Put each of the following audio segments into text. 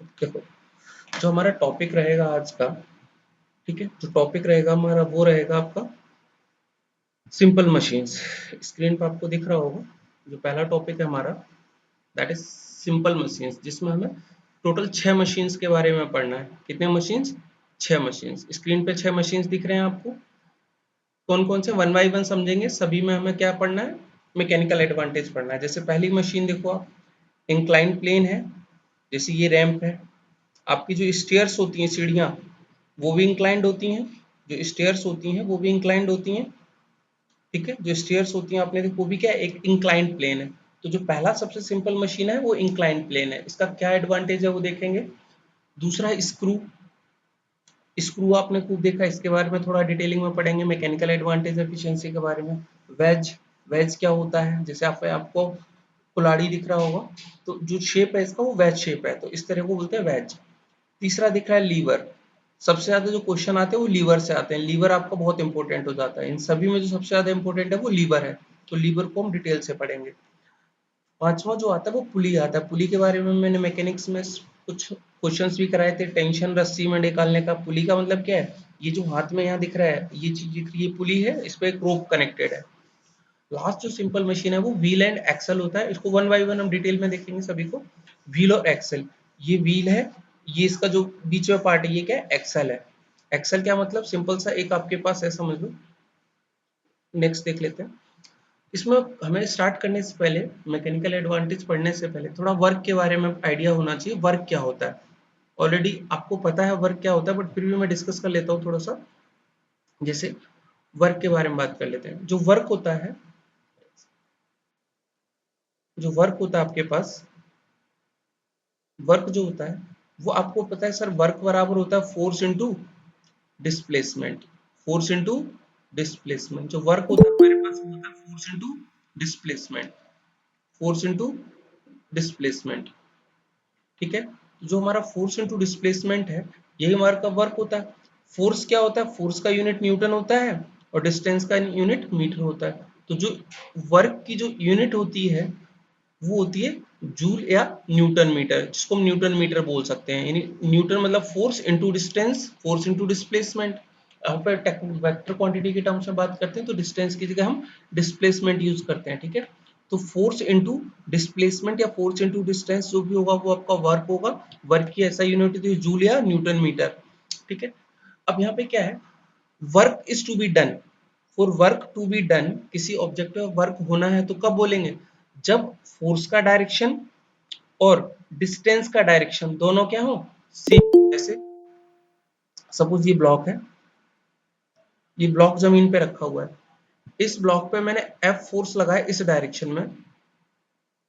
देखो, जो हमारा टॉपिक रहेगा आज का, ठीक है, जो टॉपिक रहेगा हमारा वो रहेगा आपका सिंपल मशीन्स। स्क्रीन पर आपको दिख रहा होगा जो पहला टॉपिक है हमारा, दैट इज सिंपल मशीन्स, जिसमें हमें टोटल 6 मशीन्स के बारे में पढ़ना है। कितने मशीन्स? 6 मशीन्स। स्क्रीन पे 6 मशीन्स दिख रहे हैं आपको। कौन कौन से? वन बाई वन समझेंगे। सभी में हमें क्या पढ़ना है? मैकेनिकल एडवांटेज पढ़ना है। जैसे पहली मशीन देखो आप, इंक्लाइन प्लेन है, जैसे ये रैंप है। आपकी जो स्टेयर्स होती हैं, सीढ़ियाँ, वो भी इंक्लाइंड होती हैं। जो स्टेयर्स होती हैं वो भी इंक्लाइंड होती हैं, ठीक है। जो स्टेयर्स होती हैं आपने देखो, वो भी क्या है? एक इंक्लाइंड प्लेन है। तो जो पहला सबसे सिंपल मशीन है वो इंक्लाइंड प्लेन है। इसका क्या एडवांटेज है वो देखेंगे। दूसरा है स्क्रू। स्क्रू आपने खूब देखा, इसके बारे में थोड़ा डिटेलिंग में पढ़ेंगे, मैकेनिकल एडवांटेज एफिशिएंसी के बारे में। वेज, वेज क्या होता है? जैसे आपको कुल्हाड़ी दिख रहा होगा, तो जो शेप है इसका वो वेज शेप है, तो इस तरह को बोलते हैं वेज। तीसरा दिख रहा है लीवर। सबसे ज्यादा जो क्वेश्चन आते हैं वो लीवर से आते हैं। लीवर आपका बहुत इंपॉर्टेंट हो जाता है। इन सभी में जो सबसे ज्यादा इंपॉर्टेंट है वो लीवर है, तो लीवर को हम डिटेल से पढ़ेंगे। पांचवा जो आता है वो पुली आता है। पुली के बारे में मैंने मैकेनिक्स में कुछ क्वेश्चंस भी कराए थे। टेंशन रस्सी में निकालने का। पुली का मतलब क्या है? ये जो हाथ में यहाँ दिख रहा है, ये चीज दिख रही है, ये पुली है, इस पे एक रोप कनेक्टेड है। लास्ट जो सिंपल मशीन है वो व्हील एंड एक्सल होता है। इसको वन बाय वन हम डिटेल में देखेंगे सभी को। व्हील और एक्सल, ये व्हील है, ये इसका जो बीच में पार्ट है ये क्या है? एक्सल है। एक्सल क्या मतलब? सिंपल सा एक आपके पास है, समझ लो। नेक्स्ट देख लेते हैं। इसमें हमें स्टार्ट करने से पहले, मैकेनिकल एडवांटेज पढ़ने से पहले थोड़ा वर्क के बारे में आइडिया होना चाहिए। वर्क क्या होता है? ऑलरेडी आपको पता है वर्क क्या होता है, बट फिर भी मैं डिस्कस कर लेता हूँ थोड़ा सा। जैसे वर्क के बारे में बात कर लेते हैं। जो वर्क होता है, जो वर्क होता है आपके पास, वर्क जो होता है वो आपको पता है सर, वर्क बराबर होता है force into displacement. Force into displacement. जो वर्क होता है हमारे पास वो होता है force into displacement. Force into displacement, ठीक है। तो जो हमारा फोर्स इंटू डिस्प्लेसमेंट है, यही हमारा का वर्क होता है। फोर्स क्या होता है? फोर्स का यूनिट न्यूटन होता है और डिस्टेंस का यूनिट मीटर होता है। तो जो वर्क की जो यूनिट होती है वो होती है जूल या न्यूटन मीटर, जिसको हम न्यूटन मीटर बोल सकते हैं। यानी न्यूटन मतलब force into distance, force into displacement. यहाँ पर वेक्टर क्वांटिटी के टर्म्स में बात करते हैं तो डिस्टेंस की जगह हम डिस्प्लेसमेंट यूज करते हैं, ठीक है। तो फोर्स इनटू डिस्प्लेसमेंट या फोर्स इनटू डिस्टेंस जो भी होगा वो आपका वर्क होगा। वर्क की ऐसा यूनिट होती है जूल या न्यूटन मीटर, ठीक है। अब यहाँ पे क्या है? Work is to be done. For work to be done, किसी ऑब्जेक्ट पे वर्क होना है तो कब बोलेंगे? जब फोर्स का डायरेक्शन और डिस्टेंस का डायरेक्शन दोनों क्या हो? सेम। जैसे सपोज ये ब्लॉक है, ये ब्लॉक जमीन पे रखा हुआ है। इस ब्लॉक पे मैंने एफ फोर्स लगाया इस डायरेक्शन में,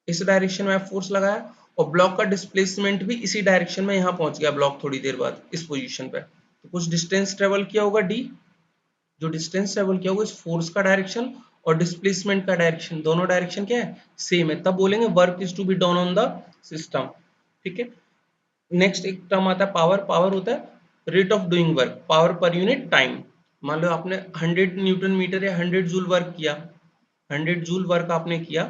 इस डायरेक्शन में एफ फोर्स लगाया, और ब्लॉक का डिस्प्लेसमेंट भी इसी डायरेक्शन में यहाँ पहुंच गया ब्लॉक थोड़ी देर बाद इस पोजीशन पे। तो कुछ डिस्टेंस ट्रेवल किया होगा डी। जो डिस्टेंस ट्रेवल किया होगा इस फोर्स का डायरेक्शन और डिस्प्लेसमेंट का डायरेक्शन, दोनों डायरेक्शन क्या है? सेम है। तब बोलेंगे work is to be done on the system, ठीक है। नेक्स्ट एक टर्म आता है पावर। पावर होता है rate of doing work, power per unit time. मान लो आपने 100 न्यूटन मीटर या 100 जूल वर्क किया, 100 जूल वर्क आपने किया।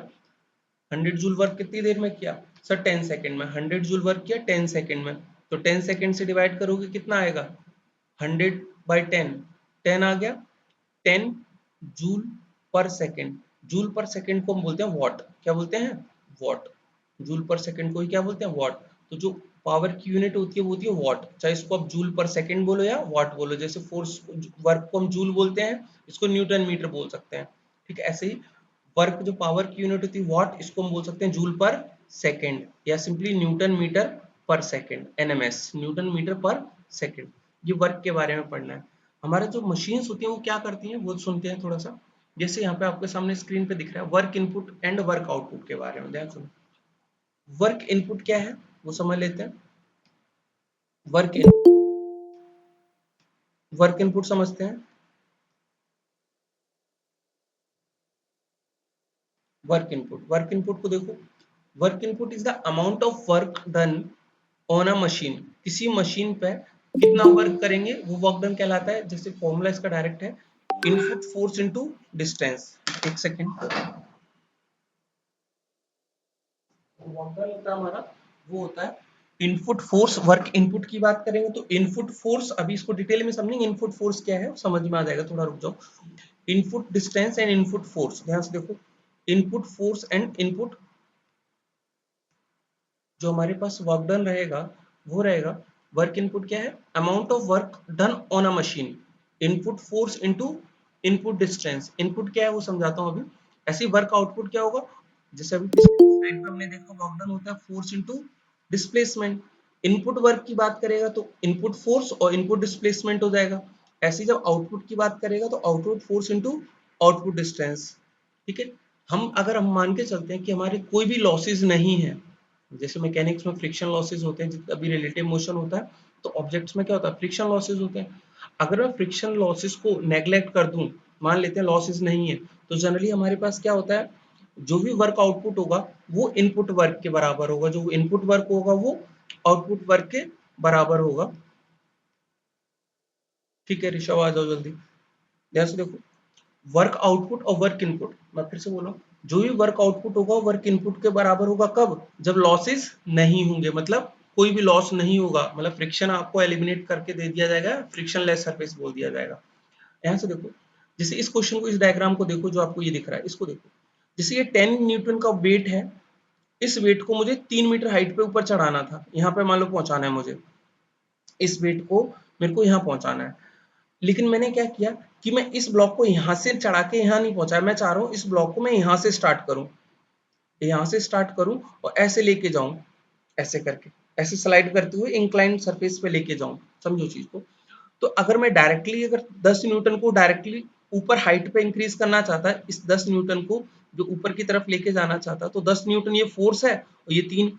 100 जूल वर्क कितनी देर में किया? सर 10 सेकंड में। 100 जूल वर्क किया 10 सेकंड में, तो 10 सेकंड से डिवाइड करोगे कितना आएगा? 100/10, 10 आ गया। 10 जूल पर सेकंड। जूल पर सेकंड को हम बोलते हैं वॉट। क्या बोलते हैं? वॉट। जूल पर सेकंड को ही क्या बोलते हैं? वॉट। तो जो पावर की यूनिट होती है वो होती है वॉट, चाहे इसको आप जूल पर सेकंड बोलो या वॉट बोलो। जैसे फोर्स वर्क को हम जूल बोलते हैं, इसको न्यूटन मीटर बोल सकते हैं, ठीक है। ऐसे ही वर्क जो पावर की यूनिट होती है वॉट, इसको हम बोल सकते हैं जूल पर सेकंड या सिंपली न्यूटन मीटर पर सेकंड, एनएमएस, न्यूटन मीटर पर सेकंड। ये वर्क के बारे में पढ़ना है। हमारे जो मशीन्स होती हैं वो क्या करती हैं वो सुनते हैं थोड़ा सा। जैसे यहाँ पे आपके सामने स्क्रीन पे दिख रहा है work input and work output के बारे में, ध्यान सुनो। वर्क इनपुट क्या है वो समझ लेते हैं। वर्क इन वर्क इनपुट समझते हैं। वर्क इनपुट को देखो। Work input is the amount of work done on a machine. किसी मशीन पे कितना वर्क करेंगे वो वर्क डन कहलाता है। जैसे फॉर्मूला इसका डायरेक्ट है, इनपुट फोर्स इनटू डिस्टेंस। एक सेकेंड। वर्क डन होता है हमारा, वो होता है इनपुट फोर्स वर्क इनपुट की बात करेंगे तो इनपुट फोर्स, अभी इसको डिटेल में समझेंगे इनपुट फोर्स क्या है, समझ में आ जाएगा, थोड़ा रुक जाओ। Input distance and input force, ध्यान से देखो, इनपुट फोर्स एंड इनपुट, जो हमारे पास वर्क डन रहेगा वो रहेगा, वर्क इनपुट क्या है, amount of work done on a machine, input force into input distance, input क्या है वो समझाता हूँ अभी। ऐसे वर्क आउटपुट क्या होगा, जैसे अभी पिछले स्लाइड में हमने देखा वर्क डन होता है force into displacement, input work की बात करेगा तो इनपुट फोर्स और इनपुट डिस्प्लेसमेंट हो जाएगा। ऐसे जब आउटपुट की बात करेगा तो output force into output distance. ठीक है, हम अगर हम मान के चलते हैं कि हमारे कोई भी लॉसेस नहीं है, जैसे मैकेनिक्स में फ्रिक्शन लॉसेस होते हैं, जितना भी रिलेटिव मोशन होता है तो ऑब्जेक्ट्स में क्या होता है, फ्रिक्शन लॉसेस होते हैं। अगर मैं फ्रिक्शन लॉसेस को नेग्लेक्ट कर दूं, मान लेते हैं लॉसेस नहीं है, तो जनरली हमारे पास क्या होता है, जो भी वर्क आउटपुट होगा वो इनपुट वर्क के बराबर होगा, जो इनपुट वर्क होगा वो आउटपुट वर्क के बराबर होगा। ठीक है ऋषभ, आ जाओ जल्दी, ध्यान से देखो, वर्क आउटपुट और वर्क इनपुट, मैं फिर से बोला, जो भी वर्क आउटपुट होगा वर्क इनपुट के बराबर होगा, कब, जब लॉसेस नहीं होंगे, मतलब कोई भी लॉस नहीं होगा, मतलब फ्रिक्शन आपको एलिमिनेट करके दे दिया जाएगा, फ्रिक्शन लेस सरफेस बोल दिया जाएगा। यहाँ से देखो, जैसे इस क्वेश्चन को, इस डायग्राम को देखो, जो आपको ये दिख रहा है इसको देखो, जैसे ये 10 न्यूटन का वेट है, इस वेट को मुझे 3 मीटर हाइट पे ऊपर चढ़ाना था, यहाँ पे मान लो पहुंचाना है मुझे, इस वेट को मेरे को यहाँ पहुंचाना है, लेकिन मैंने क्या किया कि मैं इस ब्लॉक को यहाँ से चढ़ा के यहाँ नहीं पहुंचाया, मैं चाह रहा हूँ इस ब्लॉक को मैं यहाँ से स्टार्ट करूँ, यहाँ से स्टार्ट करूँ और ऐसे लेके जाऊँ, ऐसे करके, ऐसे स्लाइड करते हुए इंक्लाइंड सरफेस पे लेके जाऊँ, समझो चीज को। तो अगर मैं डायरेक्टली, अगर 10 न्यूटन को डायरेक्टली ऊपर हाइट पे इंक्रीज करना चाहता है, इस 10 न्यूटन को जो ऊपर की तरफ लेके जाना चाहता है, तो 10 न्यूटन ये फोर्स है और ये 3,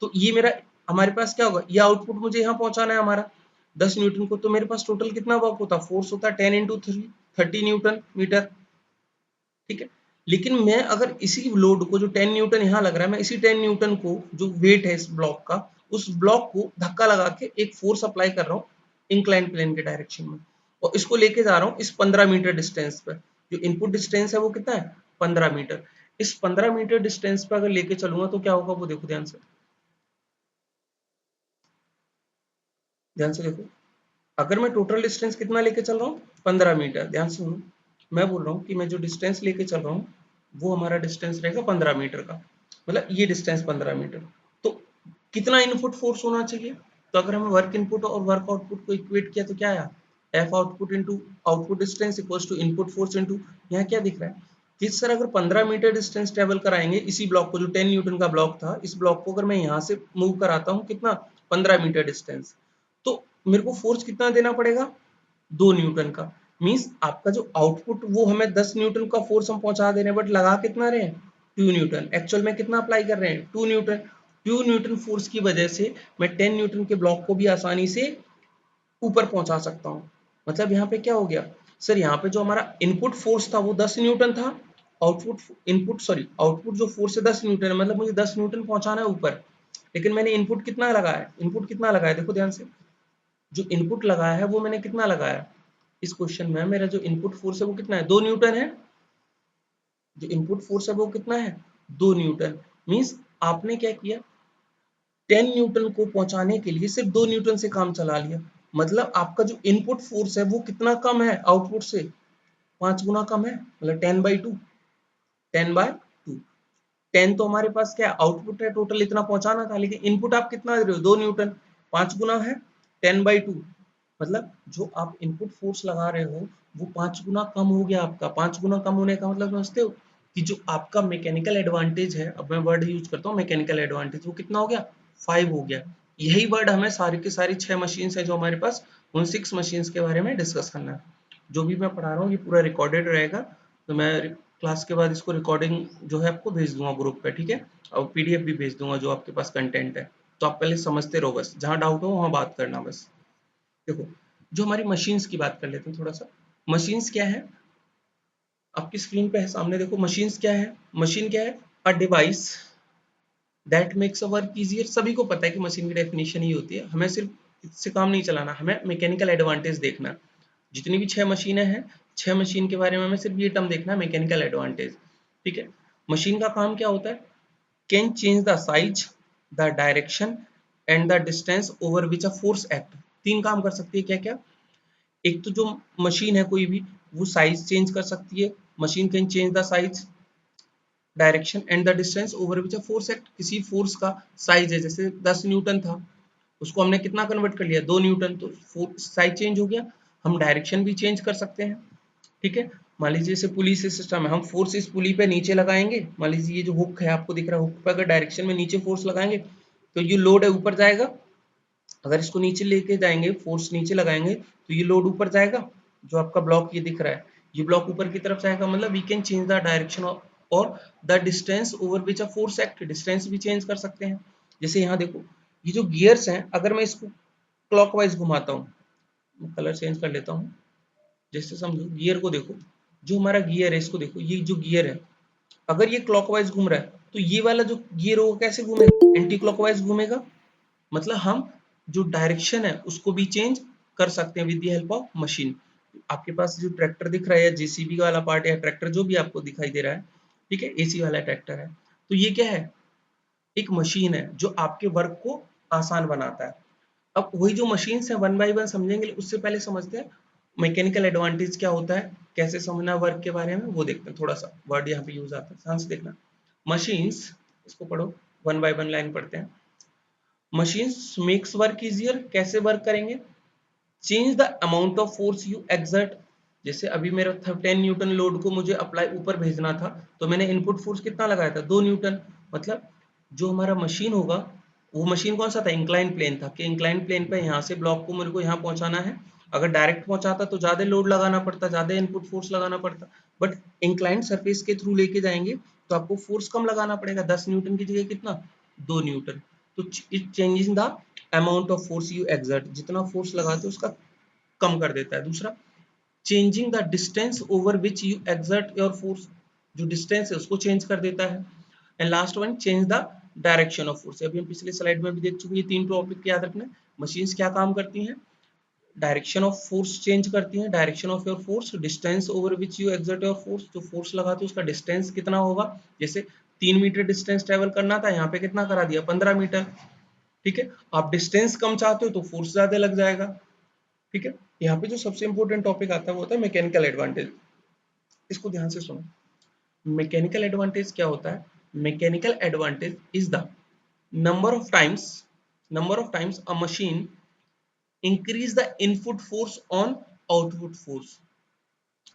तो ये मेरा, हमारे पास क्या होगा, ये आउटपुट मुझे यहाँ पहुंचाना है हमारा 10 न्यूटन को, तो मेरे पास टोटल कितना वर्क होता है, फोर्स होता है 10 इंटू 3, 30 न्यूटन मीटर। ठीक है, लेकिन मैं अगर इसी लोड को, जो 10 न्यूटन यहाँ लग रहा है, मैं इसी 10 न्यूटन को, जो वेट है इस ब्लॉक का, उस ब्लॉक को धक्का लगा के एक फोर्स अप्लाई कर रहा हूँ इंक्लाइन प्लेन के डायरेक्शन में, और इसको लेके जा रहा हूँ इस 15 मीटर डिस्टेंस पे, जो इनपुट डिस्टेंस है वो कितना है, 15 मीटर। इस 15 मीटर डिस्टेंस पे अगर लेके चलूंगा तो क्या होगा वो देखो ध्यान से, ध्यान से देखो, अगर मैं टोटल डिस्टेंस कितना लेके चल रहा हूँ, 15 मीटर, ध्यान से सुनो, मैं बोल रहा हूँ कि मैं जो डिस्टेंस लेके चल रहा हूँ वो हमारा डिस्टेंस रहेगा 15 मीटर का, मतलब ये डिस्टेंस 15 मीटर। तो कितना इनपुट फोर्स होना चाहिए, तो अगर हमें वर्क इनपुट और वर्क आउटपुट को इक्वेट किया तो क्या आया, F output into output distance equals to input force into, यहाँ क्या दिख रहा है कि सर अगर 15 मीटर डिस्टेंस ट्रेवल कराएंगे इसी ब्लॉक को, जो 10 न्यूटन का ब्लॉक था, इस ब्लॉक को अगर मैं यहाँ से मूव कराता हूँ कितना, 15 मीटर डिस्टेंस, तो मेरे को फोर्स कितना देना पड़ेगा, 2 न्यूटन का। मींस आपका जो आउटपुट वो हमें 10 न्यूटन का फोर्स हम पहुंचा दे रहे हैं, बट लगा कितना रहे हैं, 2 न्यूटन, एक्चुअल में कितना अप्लाई कर रहे हैं, 2 न्यूटन। 2 न्यूटन फोर्स की वजह से मैं 10 न्यूटन के ब्लॉक को भी आसानी से ऊपर पहुंचा सकता हूँ। मतलब यहाँ पे क्या हो गया सर, यहाँ पे जो हमारा इनपुट फोर्स था वो 10 न्यूटन था, आउटपुट इनपुट सॉरी आउटपुट जो फोर्स है 10 न्यूटन है, मतलब मुझे 10 न्यूटन पहुंचाना है ऊपर, लेकिन मैंने इनपुट कितना लगाया है, इनपुट कितना लगाया देखो ध्यान से, जो इनपुट लगाया है वो मैंने कितना लगाया, इस क्वेश्चन में मेरा जो इनपुट फोर्स है वो कितना है, 2 न्यूटन है, जो इनपुट फोर्स है वो कितना है, 2 न्यूटन। मींस आपने क्या किया, 10 न्यूटन को पहुंचाने के लिए सिर्फ 2 न्यूटन से काम चला लिया, मतलब आपका जो इनपुट फोर्स है वो कितना कम है आउटपुट से, 5 गुना कम है, मतलब 10/2, 10/2। 10 तो हमारे पास क्या आउटपुट है, टोटल इतना पहुंचाना था, लेकिन इनपुट आप कितना दे रहे हो, 2 न्यूटन, 5 गुना है 10/2, मतलब जो आप इनपुट फोर्स लगा रहे हो वो 5 गुना कम हो गया आपका। 5 गुना कम होने का मतलब समझते हो कि जो आपका मैकेनिकल एडवांटेज है, अब मैं वर्ड यूज करता हूँ मैकेनिकल एडवांटेज, वो कितना हो गया, 5 हो गया। यही वर्ड हमें सारी की सारी 6 मशीन्स है जो हमारे पास, उन 6 मशीन्स के बारे में डिस्कस करना है। जो भी मैं पढ़ा रहा हूँ ये पूरा रिकॉर्डेड रहेगा, तो मैं क्लास के बाद इसको रिकॉर्डिंग जो है आपको भेज दूंगा ग्रुप पे, ठीक है, और पीडीएफ भी भेज दूंगा जो आपके पास कंटेंट है, तो आप पहले समझते रहो, बस जहाँ डाउट हो वहाँ बात करना बस। देखो, जो हमारी मशीन्स की बात कर लेते हैं थोड़ा सा, मशीन्स क्या है, आपकी स्क्रीन पे है सामने देखो, मशीन्स क्या है, मशीन क्या है, a device that makes a work easier, सभी को पता है कि मशीन की डेफिनेशन ही होती है, हमें सिर्फ इससे काम नहीं चलाना, हमें मैकेनिकल एडवांटेज देखना है। जितनी भी 6 मशीनें हैं, 6 मशीन के बारे में हमें सिर्फ ये टर्म देखना है, मैकेनिकल एडवांटेज। ठीक है, मशीन का काम क्या होता है, can change the size, the direction and the distance over which a force act. तीन काम कर सकती है क्या क्या? एक तो जो मशीन है कोई भी, वो साइज चेंज कर सकती है, machine can change the size, direction and the distance over which a force act. किसी फोर्स का साइज है, जैसे 10 न्यूटन था, उसको हमने कितना कन्वर्ट कर लिया, 2 न्यूटन, तो साइज चेंज हो गया। हम डायरेक्शन भी चेंज कर सकते हैं, ठीक है। मान लीजिए जैसे पुली से सिस्टम है, हम फोर्स इस पुली पे नीचे लगाएंगे, मान लीजिए ये जो हुक है आपको दिख रहा है, हुक पे अगर डायरेक्शन में नीचे फोर्स लगाएंगे तो ये लोड है ऊपर जाएगा, अगर इसको नीचे लेके जाएंगे, फोर्स नीचे लगाएंगे तो ये लोड ऊपर जाएगा। जो आपका ब्लॉक ये दिख रहा है, ये ब्लॉक ऊपर की तरफ जाएगा, मतलब we can change the direction और the distance over which a force act. Distance भी चेंज कर सकते हैं। जैसे यहाँ देखो, ये जो गियर्स हैं, अगर मैं इसको क्लॉकवाइज घुमाता हूँ, कलर चेंज कर लेता हूँ, जैसे समझो गियर को देखो, जो हमारा गियर है इसको देखो, ये जो गियर है अगर ये क्लॉकवाइज घूम रहा है तो ये वाला जो गियर होगा कैसे घूमेगा, एंटी क्लॉकवाइज घूमेगा। मतलब हम जो डायरेक्शन है उसको भी चेंज कर सकते हैं with the help of machine. आपके पास जो ट्रैक्टर दिख रहा है, जेसीबी वाला पार्ट या ट्रैक्टर जो भी आपको दिखाई दे रहा है, ठीक है, एसी वाला ट्रैक्टर है, तो ये क्या है, एक मशीन है जो आपके वर्क को आसान बनाता है। अब वही जो मशीन्स है वन बाय वन समझेंगे, उससे पहले समझते हैं मैकेनिकल एडवांटेज क्या होता है, कैसे समझना वर्क के बारे में, वो देखते हैं। थोड़ा सा वर्ड यहाँ पे यूज आता है, ध्यान से देखना। मशीन्स, इसको पढ़ो, वन बाय वन लाइन पढ़ते हैं। मशीन्स मेक्स वर्क इजियर, कैसे वर्क करेंगे, change the amount of force you exert. जैसे अभी मेरा था 10 न्यूटन लोड को मुझे अप्लाई ऊपर भेजना था, तो मैंने इनपुट फोर्स कितना लगाया था, 2 न्यूटन। मतलब जो हमारा मशीन होगा, वो मशीन कौन सा था, इंक्लाइन प्लेन था, कि इंक्लाइन प्लेन पे यहाँ से ब्लॉक को मेरे को यहाँ पहुंचाना है। अगर डायरेक्ट पहुंचाता तो ज्यादा लोड लगाना पड़ता, ज्यादा इनपुट फोर्स लगाना पड़ता, बट इंक्लाइन सरफेस के थ्रू लेके जाएंगे तो आपको फोर्स कम लगाना पड़ेगा, 10 न्यूटन की जगह कितना, 2 न्यूटन। तो it changes the amount of force you exert, जितना फोर्स लगाते हो उसका कम कर देता है। दूसरा, changing the distance over which you exert your force, जो डिस्टेंस है उसको चेंज कर देता है। And last one, change the direction of force. अभी हम पिछले स्लाइड में भी देख चुके हैं, तीन टॉपिक याद रखना। मशीन्स क्या काम करती हैं, डायरेक्शन ऑफ फोर्स चेंज करती हैं, direction of your force, distance over which you exert your force, जो फोर्स लगाते हो उसका डिस्टेंस कितना होगा। जैसे 3 मीटर डिस्टेंस ट्रेवल करना था, यहाँ पे कितना करा दिया, 15 मीटर, ठीक है। आप डिस्टेंस कम चाहते हो तो फोर्स ज्यादा लग जाएगा, ठीक है। यहाँ पे जो सबसे इंपॉर्टेंट टॉपिक आता है वो होता है मैकेनिकल एडवांटेज। इसको ध्यान से सुनो। मैकेनिकल एडवांटेज क्या होता है, mechanical advantage is the number of times, number of times a machine increase the input force on output force.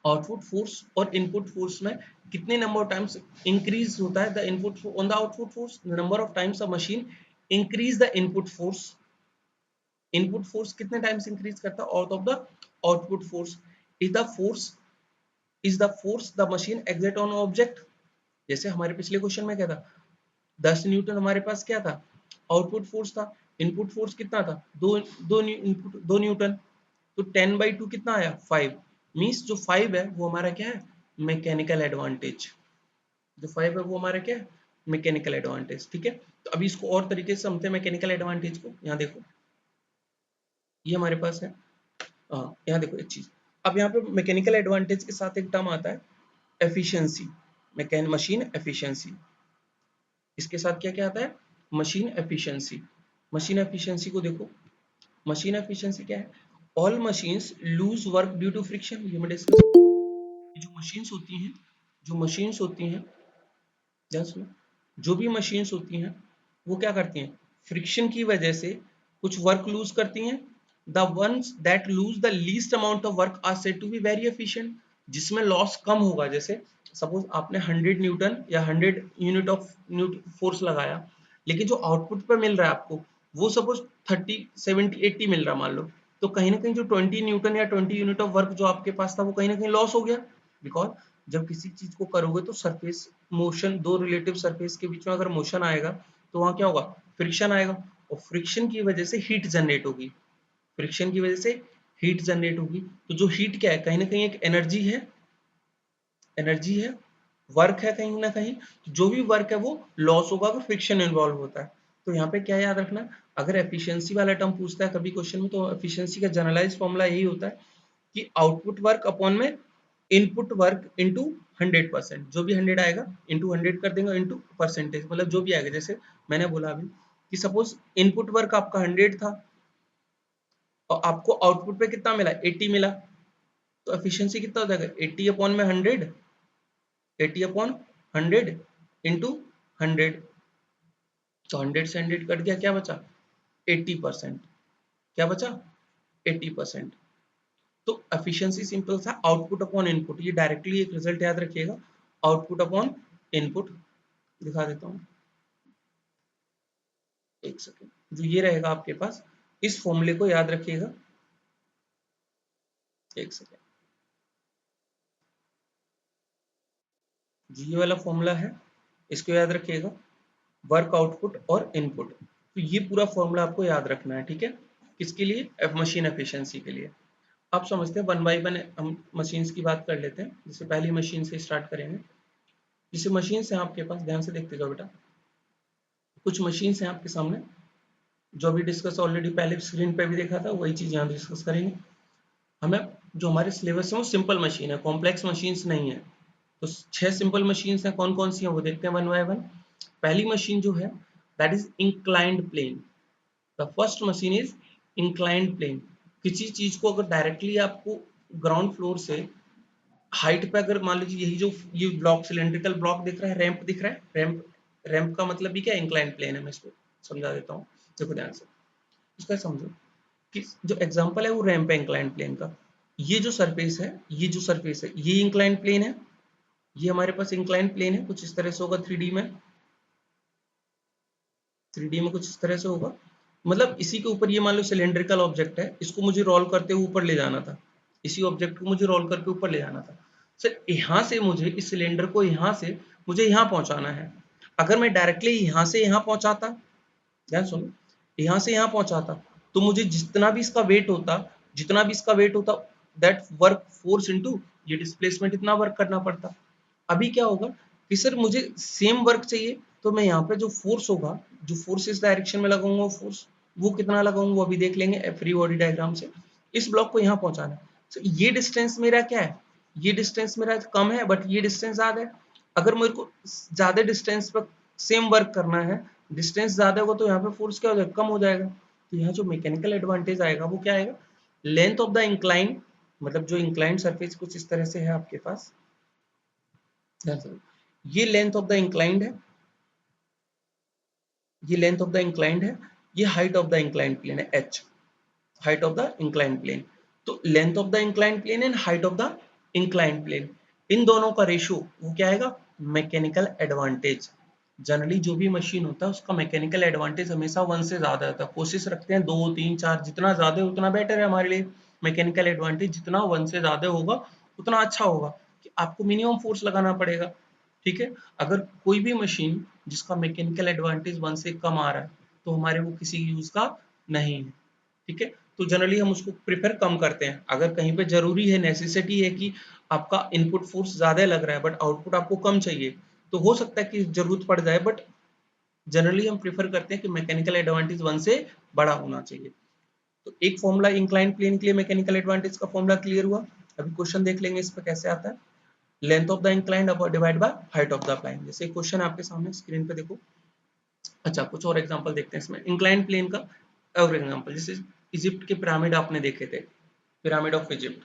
Output force और इनपुट फोर्स में कितने नंबर ऑफ टाइम्स इंक्रीज होता है, the input on the output force, number of times a machine increase the input force. Input force कितने times increase करता है, out of the output force is the force, is the force the machine exert on object. जैसे हमारे पिछले question में क्या था, 10 Newton हमारे पास क्या था, आउटपुट फोर्स था। इनपुट फोर्स कितना था, दो न्यूटन, तो 10/2 कितना आया, 5। मीन्स जो 5 है वो हमारा क्या है, मैकेनिकल एडवांटेज। जो 5 है वो हमारा क्या है, मैकेनिकल एडवांटेज, ठीक है। तो अभी इसको और तरीके से समझते हैं मैकेनिकल एडवांटेज को। यहाँ देखो, ये हमारे पास है, हाँ यहाँ देखो एक चीज। अब यहाँ पे मैकेनिकल एडवांटेज के साथ एक टर्म आता है, एफिशिएंसी, मैकेन मशीन एफिशिएंसी। इसके साथ क्या क्या आता है, मशीन एफिशिएंसी। मशीन एफिशिएंसी को देखो, मशीन एफिशिएंसी क्या है, all machines lose work due to friction. ये मैं डिस्कस, जो मशीन्स होती हैं, जो मशीन्स होती हैं, जस्ट जो भी मशीन्स होती हैं वो क्या करती हैं, फ्रिक्शन की वजह से कुछ वर्क लूज करती हैं। The ones that lose the least amount of work are said to be very efficient. जिसमें लॉस कम होगा, जैसे सपोज आपने 100 न्यूटन या 100 यूनिट ऑफ फोर्स लगाया, लेकिन जो आउटपुट पे मिल रहा है आपको वो सपोज 30 70 80 मिल रहा मान लो, तो कहीं ना कहीं जो 20 न्यूटन या 20 यूनिट ऑफ वर्क जो आपके पास था वो कहीं ना कहीं लॉस हो गया। बिकॉज जब किसी चीज को करोगे तो सरफेस मोशन, दो रिलेटिव सरफेस के बीच में अगर मोशन आएगा तो वहां क्या होगा, फ्रिक्शन आएगा, और फ्रिक्शन की वजह से हीट जनरेट होगी, फ्रिक्शन की वजह से हीट जनरेट होगी। तो जो हीट क्या है, कहीं ना कहीं एक एनर्जी है, एनर्जी है, वर्क है कहीं ना कहीं। तो जो भी वर्क है वो लॉस होगा अगर फ्रिक्शन इन्वॉल्व होता है। तो यहाँ पे क्या याद रखना, अगर एफिशिएंसी वाला टर्म पूछता है कभी क्वेश्चन में, तो एफिशिएंसी का जनरलाइज फॉर्मूला यही होता है कि आउटपुट वर्क अपॉन में इनपुट वर्क इंटू 100%, जो भी 100 आएगा इंटू 100 कर देंगे इंटू परसेंटेज, मतलब जो भी आएगा। जैसे मैंने बोला अभी कि सपोज इनपुट वर्क आपका 100 था और आपको आउटपुट पे कितना मिला, 80 मिला, तो एफिशिएंसी कितना हो जाएगा, 80 अपॉन में 100, 80 अपॉन 100 इंटू 100, तो 100 से 100 कट गया, क्या बचा, 80%। क्या बचा, 80%। तो एफिशिएंसी सिंपल सा आउटपुट अपॉन इनपुट, ये डायरेक्टली एक रिजल्ट याद रखिएगा, आउटपुट अपॉन इनपुट। दिखा देता हूँ, एक सेकेंड, जो ये रहेगा आपके पास, इस फॉर्मूले को याद रखिएगा, एक सेकेंड, जो ये वाला फॉर्मूला है इसको याद रखिएगा, वर्क आउटपुट और इनपुट। तो ये पूरा फॉर्मूला आपको याद रखना है, ठीक है, किसके लिए, मशीन एफिशिएंसी के लिए। आप समझते हैं वन बाय वन हम मशीन्स की बात कर लेते हैं। जैसे पहली मशीन से स्टार्ट करेंगे। जैसे मशीन है आपके पास, ध्यान से देखते जाओ बेटा, कुछ मशीन हैं आपके सामने, जो अभी डिस्कस ऑलरेडी पहले स्क्रीन पे भी देखा था, वही चीज यहाँ डिस्कस करेंगे। हमें जो हमारे सिलेबस है वो सिंपल मशीन है, कॉम्प्लेक्स मशीन्स नहीं है। तो 6 सिंपल मशीन्स हैं, कौन कौन सी हैं वो देखते हैं वन बाय वन। पहली मशीन जो है that is inclined plane. The first machine is inclined plane. किसी चीज को अगर डायरेक्टली आपको ग्राउंड फ्लोर से हाइट पे, अगर मान लीजिए यही जो ये ब्लॉक, सिलेंड्रिकल ब्लॉक दिख रहा है, रैंप दिख रहा है, रैंप, रैंप का मतलब भी क्या, इंक्लाइंड प्लेन है। मैं इसको समझा देता हूँ, देखो ध्यान से, इसका समझो कि जो एग्जांपल है वो रैंप है इंक्लाइंड प्लेन का। ये जो सरफेस है, ये जो सरफेस है, ये इंक्लाइंड प्लेन है, ये हमारे पास इंक्लाइंड प्लेन है, कुछ इस तरह से होगा 3D में, 3D में कुछ इस तरह से होगा। मतलब इसी के ऊपर ये मान लो सिलेंड्रिकल ऑब्जेक्ट है, इसको मुझे रोल करते हुए ऊपर ले जाना था, इसी ऑब्जेक्ट को मुझे रोल करके ऊपर ले जाना था। सर यहाँ से मुझे इस सिलेंडर को यहाँ से मुझे यहाँ पहुँचाना है। अगर मैं डायरेक्टली यहाँ से यहाँ पहुँचाता, ध्यान सुनो, यहाँ से यहाँ पहुँचाता, तो मुझे जितना भी इसका वेट होता, जितना भी इसका वेट होता, दैट वर्क फोर्स इनटू ये डिस्प्लेसमेंट, इतना वर्क करना पड़ता। अभी क्या होगा कि सर मुझे सेम वर्क चाहिए, तो मैं यहाँ पे जो फोर्स होगा, जो फोर्स इस डायरेक्शन में लगाऊंगा, फोर्स वो कितना लगाऊंगा वो अभी देख लेंगे फ्री बॉडी डायग्राम से। इस ब्लॉक को यहाँ पहुंचाना है, तो ये डिस्टेंस मेरा क्या है, ये डिस्टेंस मेरा कम है, बट ये डिस्टेंस ज्यादा है। अगर मेरे को ज्यादा डिस्टेंस पर सेम वर्क करना है, डिस्टेंस ज्यादा होगा, तो यहाँ पे फोर्स क्या हो जाएगा, कम हो जाएगा। तो यहाँ जो मैकेनिकल एडवांटेज आएगा वो क्या आएगा, लेंथ ऑफ द इंक्लाइन, मतलब जो इंक्लाइंड सरफेस कुछ इस तरह से है आपके पास, ये लेंथ ऑफ द इंक्लाइंड है, ये लेंथ ऑफ द इंक्लाइंड है, ये height of the inclined plane है h, height of the inclined plane. तो length of the inclined plane and height of the inclined plane, इन दोनों का रेशियो वो क्या आएगा, मैकेनिकल एडवांटेज। जनरली जो भी मशीन होता है उसका मैकेनिकल एडवांटेज हमेशा 1 से ज्यादा होता है। कोशिश रखते हैं 2 3 4, जितना ज्यादा उतना बेटर है हमारे लिए। मैकेनिकल एडवांटेज जितना 1 से ज्यादा होगा उतना अच्छा होगा, कि आपको मिनिमम फोर्स लगाना पड़ेगा। ठीक है, अगर कोई भी मशीन जिसका मैकेनिकल एडवांटेज 1 से कम आ रहा है, तो हमारे वो किसी यूज का नहीं है। ठीक है, तो जनरली हम उसको प्रेफर कम करते हैं। अगर कहीं पे जरूरी है, नेसेसिटी है कि आपका इनपुट फोर्स ज्यादा लग रहा है बट आउटपुट आपको कम चाहिए, तो हो सकता है कि जरूरत पड़ जाए, बट जनरली हम प्रेफर करते हैं कि मैकेनिकल एडवांटेज 1 से बड़ा होना चाहिए। तो एक फॉर्मूला इंक्लाइन प्लेन के लिए मैकेनिकल एडवांटेज का फॉर्मूला क्लियर हुआ। अभी क्वेश्चन देख लेंगे इस पर कैसे आता है। Length of the inclined divide by height of the plane. जैसे क्वेश्चन आपके सामने स्क्रीन पे देखो। अच्छा, कुछ और एग्जांपल देखते हैं इसमें इंक्लाइन प्लेन का। और एग्जांपल जैसे इजिप्ट के पिरामिड आपने देखे थे, पिरामिड ऑफ इजिप्ट,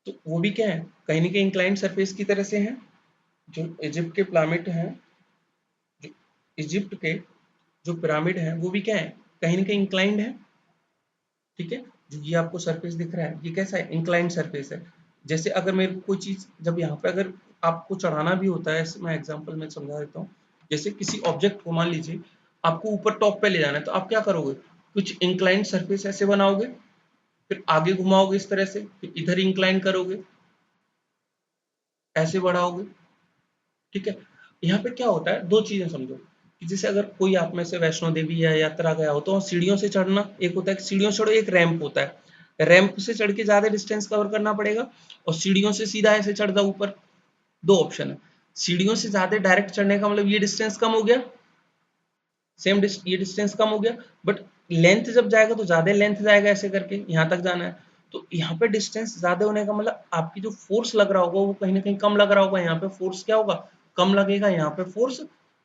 तो वो भी क्या है, कहीं ना कहीं इंक्लाइंड सरफेस की तरह से है। जो इजिप्ट के पिरामिड हैं, जो इजिप्ट के जो पिरामिड हैं वो भी क्या है, कहीं ना कहीं इंक्लाइंड है। ठीक है, जो ये आपको सरफेस दिख रहा है ये कैसा है, इंक्लाइंड सरफेस है। जैसे अगर मेरे को कोई चीज, जब यहाँ पे अगर आपको चढ़ाना भी होता है, मैं एग्जांपल में समझा देता हूँ। जैसे किसी ऑब्जेक्ट को मान लीजिए आपको ऊपर टॉप पे ले जाना है, तो आप क्या करोगे, कुछ इंक्लाइंड सरफेस ऐसे बनाओगे, फिर आगे घुमाओगे इस तरह से, फिर इधर इंक्लाइन करोगे, ऐसे बढ़ाओगे। ठीक है, यहाँ पे क्या होता है, दो चीजें समझो, कि जैसे अगर कोई आप में से वैष्णो देवी या यात्रा गया हो, तो सीढ़ियों से चढ़ना एक होता है, सीढ़ियों से चढ़ो, एक रैंप होता है, रैंप से चढ़ के ज्यादा डिस्टेंस कवर करना पड़ेगा, और सीढ़ियों से सीधा ऐसे चढ़ जाओ ऊपर। दो ऑप्शन है। सीढ़ियों से ज्यादा डायरेक्ट चढ़ने का मतलब ये डिस्टेंस कम हो गया, ये डिस्टेंस कम हो गया, बट लेंथ जब जाएगा तो ज्यादा लेंथ जाएगा, ऐसे करके यहाँ तक जाना है। तो यहाँ पे डिस्टेंस ज्यादा होने का मतलब आपकी जो फोर्स लग रहा होगा वो कहीं ना कहीं कम लग रहा होगा, यहाँ पे फोर्स क्या होगा, कम लगेगा, यहाँ पे फोर्स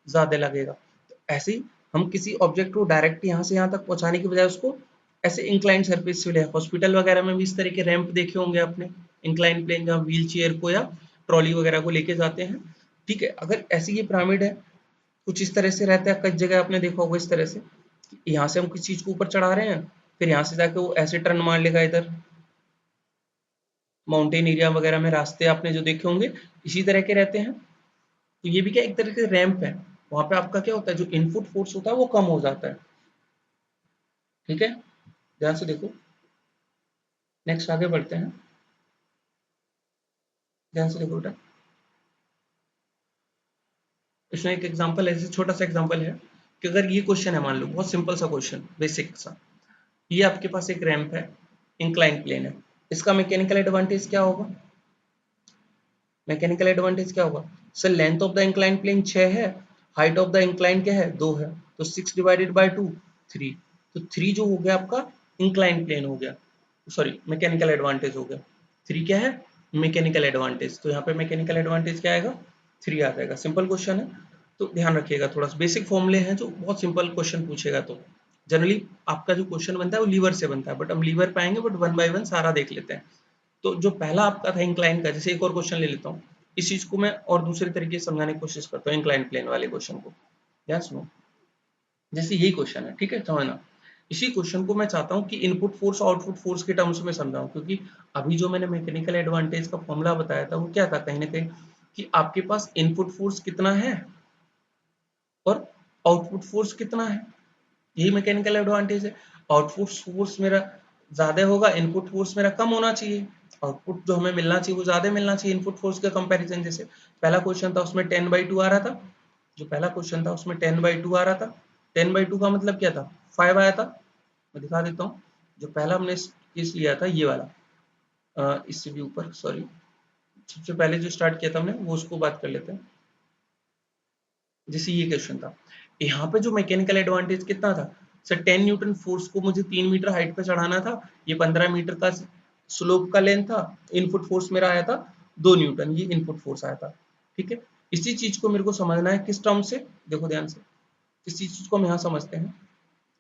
ज्यादा लगेगा। तो ऐसे ही हम किसी ऑब्जेक्ट को डायरेक्ट यहाँ से यहाँ तक पहुंचाने की बजाय उसको ऐसे इंक्लाइन सरफेस से ले, हॉस्पिटल वगैरह में भी इस तरह के रैंप देखे होंगे आपने, इंक्लाइन प्लेन जहाँ व्हील चेयर को या ट्रॉली वगैरह को लेके जाते हैं। ठीक है, अगर ऐसी ये पिरामिड है, कुछ इस तरह से रहता है, कई जगह आपने देखा होगा इस तरह से, यहाँ से हम किसी चीज को ऊपर चढ़ा रहे हैं, फिर यहाँ से जाके वो ऐसे टर्न मार लेगा इधर। माउंटेन एरिया वगैरह में रास्ते आपने जो देखे होंगे इसी तरह के रहते हैं। तो ये भी क्या एक तरह से रैंप है, वहां पे आपका क्या होता है, जो इनपुट फोर्स होता है वो कम हो जाता है। ठीक है, ध्यान से देखो, नेक्स्ट आगे बढ़ते हैं, ध्यान से देखो बेटा। इसमें एक एग्जांपल है, छोटा सा एग्जांपल है कि अगर ये क्वेश्चन है, मान लो बहुत सिंपल सा क्वेश्चन, बेसिक सा, ये आपके पास एक रैंप है, इंक्लाइन प्लेन है, इसका मैकेनिकल एडवांटेज क्या होगा? मैकेनिकल एडवांटेज क्या होगा sir? Length of the incline plane 6 है, हाइट ऑफ द इंक्लाइन क्या है 2 है, तो 6 डिवाइडेड बाय 2 3, तो 3 जो हो गया आपका इंक्लाइन प्लेन हो गया, सॉरी मैकेनिकल एडवांटेज हो गया। 3 क्या है? मैकेनिकल एडवांटेज, तो यहाँ पे मैकेनिकल एडवांटेज क्या आएगा? 3 आ जाएगा। सिंपल क्वेश्चन है, तो ध्यान रखिएगा, थोड़ा सा बेसिक फॉर्मूले हैं जो बहुत सिंपल क्वेश्चन पूछेगा। तो जनरली आपका जो क्वेश्चन बनता है वो लीवर से बनता है, बट हम लीवर पाएंगे, बट वन बाय वन सारा देख लेते हैं। तो जो पहला आपका था इंक्लाइन का, जैसे एक और क्वेश्चन ले लेता हूँ, इस चीज को मैं और दूसरे तरीके से समझाने की कोशिश करता हूँ, इंक्लाइन प्लेन वाले क्वेश्चन को। ध्यान सुनो, जैसे यही क्वेश्चन है, ठीक है, समझना। इसी क्वेश्चन को मैं चाहता हूँ कि इनपुट फोर्स और आउटपुट फोर्स के टर्म्स में समझाऊं, क्योंकि अभी जो मैंने मैकेनिकल एडवांटेज का फॉर्मूला बताया था वो क्या था, कहीं ना कहीं कि आपके पास इनपुट फोर्स कितना है और आउटपुट फोर्स कितना है, यही मैकेनिकल एडवांटेज है। आउटपुट फोर्स मेरा ज्यादा होगा, इनपुट फोर्स मेरा कम होना चाहिए, आउटपुट जो हमें मिलना चाहिए वो ज्यादा मिलना चाहिए इनपुट फोर्स के कंपैरिजन। जैसे पहला क्वेश्चन था उसमें 10/2 आ रहा था, जो पहला क्वेश्चन था उसमें 10/2 आ रहा था। 10/2 का मतलब क्या था? 5 आया था। मैं दिखा देता हूँ, जो पहला हमने केस लिया था ये वाला, इससे भी ऊपर, सॉरी, सबसे पहले जो स्टार्ट किया था हमने वो उसको बात कर लेते हैं। जैसे ये क्वेश्चन था, यहाँ पे जो मैकेनिकल एडवांटेज कितना था सर? 10 न्यूटन फोर्स को मुझे 3 मीटर हाइट पे चढ़ाना था, ये 15 मीटर का स्लोप का लेंथ था, इनपुट फोर्स मेरा आया था 2 न्यूटन, ये इनपुट फोर्स आया था। ठीक है, इसी चीज को मेरे को समझना है किस टर्म से, देखो ध्यान से, इसी चीज को हम यहाँ समझते हैं,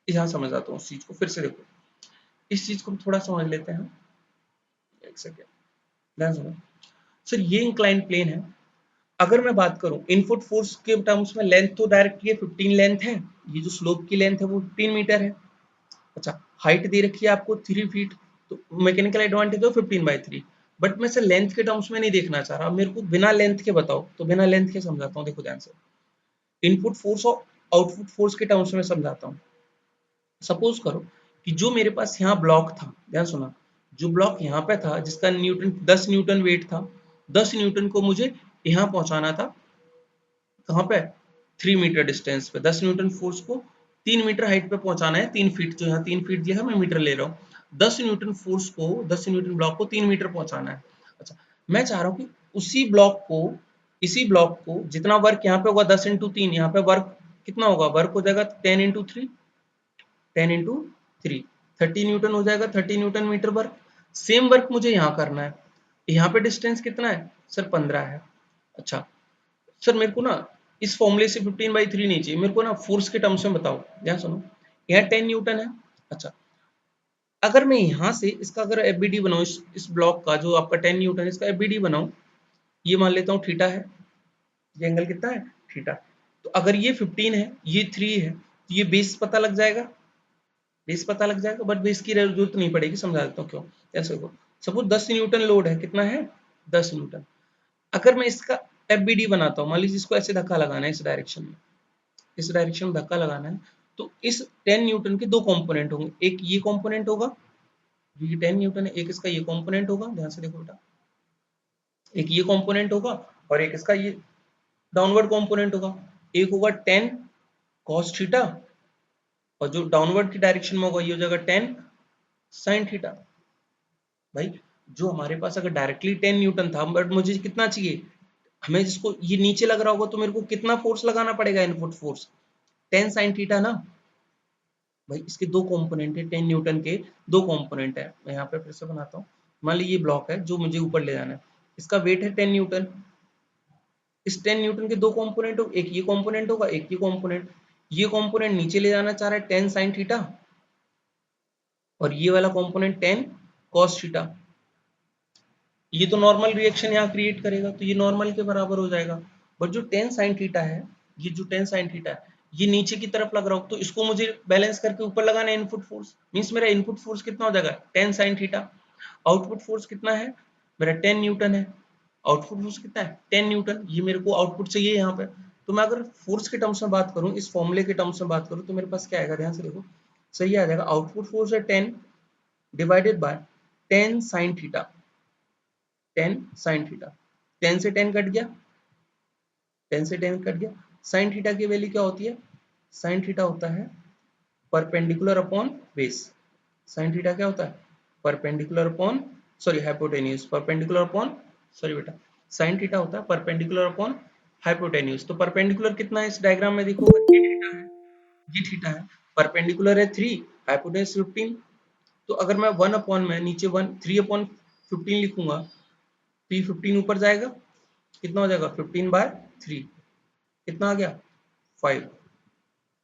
यहाँ समझ आता हूँ उस चीज को, फिर से देखो, इस चीज को हम थोड़ा समझ लेते हैं। एक सेकेंड, ध्यान सुनो सर, ये इंक्लाइन प्लेन है, अगर मैं बात करूं इनपुट फोर्स के टर्म्स में, लेंथ तो डायरेक्ट ये 15 लेंथ है, ये जो स्लोप की लेंथ है वो 15 मीटर है। अच्छा, हाइट दे रखी है आपको 3 फीट, तो मैकेनिकल एडवांटेज हो 15/3, बट मैं सर लेंथ के टर्म्स में नहीं देखना चाह रहा, मेरे को बिना लेंथ के बताओ, तो बिना लेंथ के समझाता हूँ, देखो ध्यान से, इनपुट फोर्स और आउटपुट फोर्स के टर्म्स में समझाता हूँ। सपोज करो कि जो मेरे पास यहाँ ब्लॉक था, ध्यान सुना, जो ब्लॉक यहाँ पे था जिसका न्यूटन 10 न्यूटन वेट था, 10 न्यूटन को मुझे यहाँ पहुंचाना था, कहाँ पे? 3 मीटर डिस्टेंस पे 10 न्यूटन फोर्स को 3 मीटर हाइट पे पहुंचाना है, 3 फीट, जो यहाँ 3 फीट लिखा मैं मीटर ले रहा हूँ, 10 न्यूटन फोर्स को, 10 न्यूटन ब्लॉक को 3 मीटर पहुंचाना है। अच्छा, मैं चाह रहा हूँ कि उसी ब्लॉक को, इसी ब्लॉक को जितना वर्क यहाँ पे होगा 10 × 3, यहाँ पे वर्क कितना होगा? वर्क हो जाएगा 10 × 3, 10 × 3, 30 न्यूटन हो जाएगा, 30 newton metre work. Same work मुझे यहाँ करना है, यहाँ पे डिस्टेंस कितना है सर? 15 है। अच्छा सर, मेरे को ना इस फॉर्मूले से 15/3 नहीं चाहिए, मेरे को ना फोर्स के टर्म्स में बताओ। ध्यान सुनो, यहाँ 10 न्यूटन है। अच्छा, अगर मैं यहाँ से इसका अगर एफबीडी बनाऊं, इस ब्लॉक का जो आपका 10 न्यूटन है, इसका एफबीडी बनाऊं, ये मान लेता हूँ थीटा है, ये एंगल कितना है? थीटा। तो अगर ये 15 है, ये 3 है, तो ये बेस पता लग जाएगा, बेस पता लग जाएगा, बट बेस की जरूरत नहीं पड़ेगी, समझा देता हूँ क्यों। ऐसे देखो, सपोज 10 न्यूटन लोड है, कितना है? 10 न्यूटन। अगर मैं इसका एफबीडी बनाता हूँ, मान लीजिए इसको ऐसे धक्का लगाना है, इस डायरेक्शन में, इस डायरेक्शन में धक्का लगाना है, तो इस 10 न्यूटन के दो कंपोनेंट होंगे, एक ये कंपोनेंट होगा, ये 10 न्यूटन है, एक इसका ये कंपोनेंट होगा, ध्यान से देखो बेटा, एक ये कंपोनेंट होगा और एक इसका ये डाउनवर्ड कंपोनेंट होगा। एक होगा 10 cos थीटा, और जो डाउनवर्ड की डायरेक्शन में होगा ये हो जाएगा 10 sin थीटा। भाई, जो हमारे पास अगर डायरेक्टली 10 न्यूटन था, बट मुझे कितना चाहिए, हमें जिसको ये नीचे लग रहा होगा, तो मेरे को कितना फोर्स लगाना पड़ेगा? इनपुट फोर्स 10 sin थीटा ना। भाई, इसके दो कंपोनेंट है, 10 न्यूटन के दो कंपोनेंट है, मैं यहाँ पे फिर से बनाता हूँ। मान लीजिए ये ब्लॉक है जो मुझे ऊपर ले जाना है, इसका वेट है 10 न्यूटन, इस 10 न्यूटन के दो कंपोनेंट हो, एक ये कंपोनेंट होगा, एक ये कंपोनेंट। ये कंपोनेंट नीचे ले जाना चाह रहा है टेन साइन थीटा, और ये वाला कंपोनेंट टेन कॉस थीटा। ये तो नॉर्मल रिएक्शन यहाँ क्रिएट करेगा, तो ये नॉर्मल के बराबर हो जाएगा। बट जो टेन साइन थीटा है, ये जो टेन साइन थीटा है, ये नीचे की तरफ लग रहा हो, तो इसको मुझे बैलेंस करके ऊपर लगाना है इनपुट फोर्स। मीन्स मेरा इनपुट फोर्स कितना हो जाएगा ten sine theta, output force कितना है मेरा 10 न्यूटन है। आउटपुट फोर्स कितना है 10 न्यूटन, ये मेरे को आउटपुट चाहिए यहाँ पे। तो मैं अगर फोर्स के टर्म्स में बात करूँ, इस फॉर्मूले के टर्म्स में बात करूँ, तो मेरे पास क्या आएगा, ध्यान से देखो, सही आ जाएगा। आउटपुट फोर्स है 10 divided by 10 sine theta, 10 sine theta, 10 से 10 कट गया, 10 से 10 कट गया। साइन थीटा की वैल्यू क्या होती है, साइन थीटा होता है perpendicular upon base. Sine theta क्या होता है perpendicular upon, sorry hypotenuse, perpendicular upon, sorry बेटा, साइन थीटा होता है परपेंडिकुलर अपॉन हाइपोटेन्यूज। तो परपेंडिकुलर कितना है इस डायग्राम में देखो, ये थीटा है, ये थीटा है, परपेंडिकुलर है 3, हाइपोटेन्यूज 15। तो अगर मैं 1 अपॉन में नीचे 1 3 अपॉन 15 लिखूंगा, तो ये 15 ऊपर जाएगा, कितना हो जाएगा 15/3, कितना आ गया 5।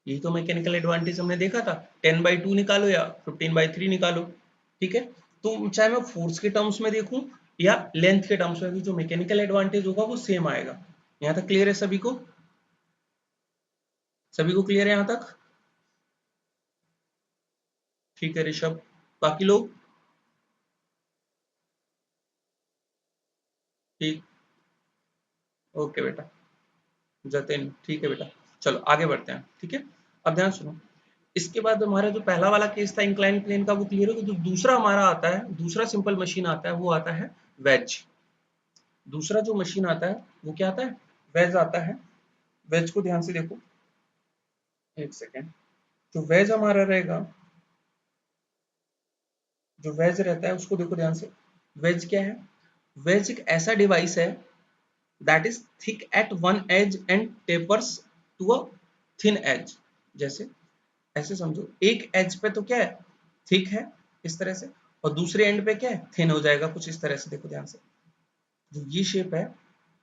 यही तो मैकेनिकल एडवांटेज हमने देखा था, 10/2 निकालो या 15/3 निकालो। ठीक है, तो चाहे मैं फोर्स के टर्म्स में देखूं या लेंथ के टर्म्स में, जो मैकेनिकल एडवांटेज होगा वो सेम आएगा। यहाँ तक क्लियर है सभी को, सभी को क्लियर है यहाँ तक? ठीक है ऋषभ, बाकी लोग ठीक, ओके बेटा, जतिन ठीक है बेटा, चलो आगे बढ़ते हैं। ठीक है, अब ध्यान सुनो, इसके बाद हमारा जो पहला वाला केस था इंक्लाइन प्लेन का, वो क्लियर हो गया। जो दूसरा हमारा आता है, दूसरा सिंपल मशीन आता है, वो आता है वेज। दूसरा जो मशीन आता है वो क्या आता है, वेज आता है। वेज को ध्यान से देखो, एक सेकेंड। जो वेज हमारा रहेगा, जो वेज रहता है उसको देखो ध्यान से। वेज क्या है, वेज एक ऐसा डिवाइस है that is thick at one edge and tapers to a thin edge. जैसे ऐसे समझो, एक एज पे तो क्या है थिक है इस तरह से, और दूसरे एंड पे क्या है थिन हो जाएगा कुछ इस तरह से। देखो ध्यान से, जो ये शेप है,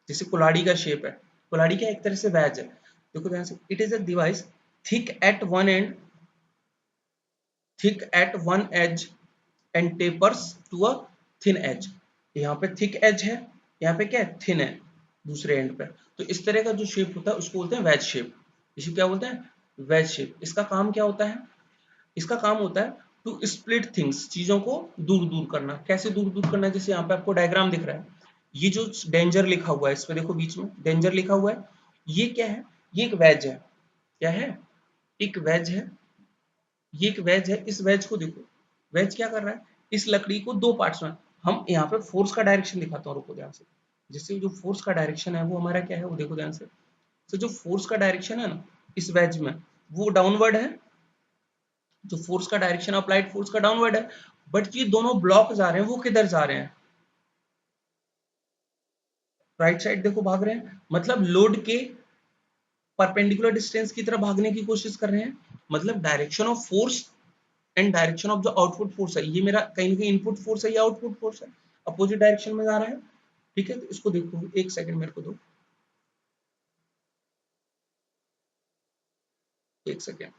जैसे कुल्हाड़ी का शेप है, कुल्हाड़ी क्या एक तरह से वैज है। देखो ध्यान से, it is a device thick at one end, thick at one edge and tapers to a thin edge. यहाँ पे थिक एज है, यहाँ पे क्या है थिन है दूसरे एंड पे। तो इस तरह का जो शेप होता है उसको बोलते हैं वेज शेप। इसे क्या बोलते हैं वेज शेप। इसका काम क्या होता है, इसका काम होता है टू स्प्लिट थिंग्स, चीजों को दूर दूर करना। कैसे दूर दूर करना, जैसे यहाँ पे आपको डायग्राम दिख रहा है, ये जो डेंजर लिखा हुआ है इस पे देखो बीच में डेंजर लिखा हुआ है, ये क्या है, ये एक वेज है। क्या है, एक वेज है, ये एक वेज है। इस वेज को देखो, वेज क्या कर रहा है, इस लकड़ी को दो पार्ट्स में, हम यहाँ पे फोर्स का डायरेक्शन दिखाता हूँ, रुको ध्यान से। जिससे जो फोर्स का डायरेक्शन है वो हमारा क्या है, वो देखो ध्यान से। तो जो फोर्स का डायरेक्शन है ना इस वेज में, वो डाउनवर्ड है। जो फोर्स का डायरेक्शन अप्लाइड फोर्स का डाउनवर्ड है। बट ये दोनों ब्लॉक जा रहे हैं, वो किधर जा रहे हैं, राइट साइड देखो भाग रहे हैं, मतलब लोड के परपेंडिकुलर डिस्टेंस की तरफ भागने की कोशिश कर रहे हैं। मतलब direction of force and direction of जो आउटपुट फोर्स है, ये मेरा कहीं ना कहीं इनपुट फोर्स है या आउटपुट फोर्स है, अपोजिट डायरेक्शन में जा रहा है। ठीक है, तो इसको देखो, एक सेकंड मेरे को दो, एक सेकंड।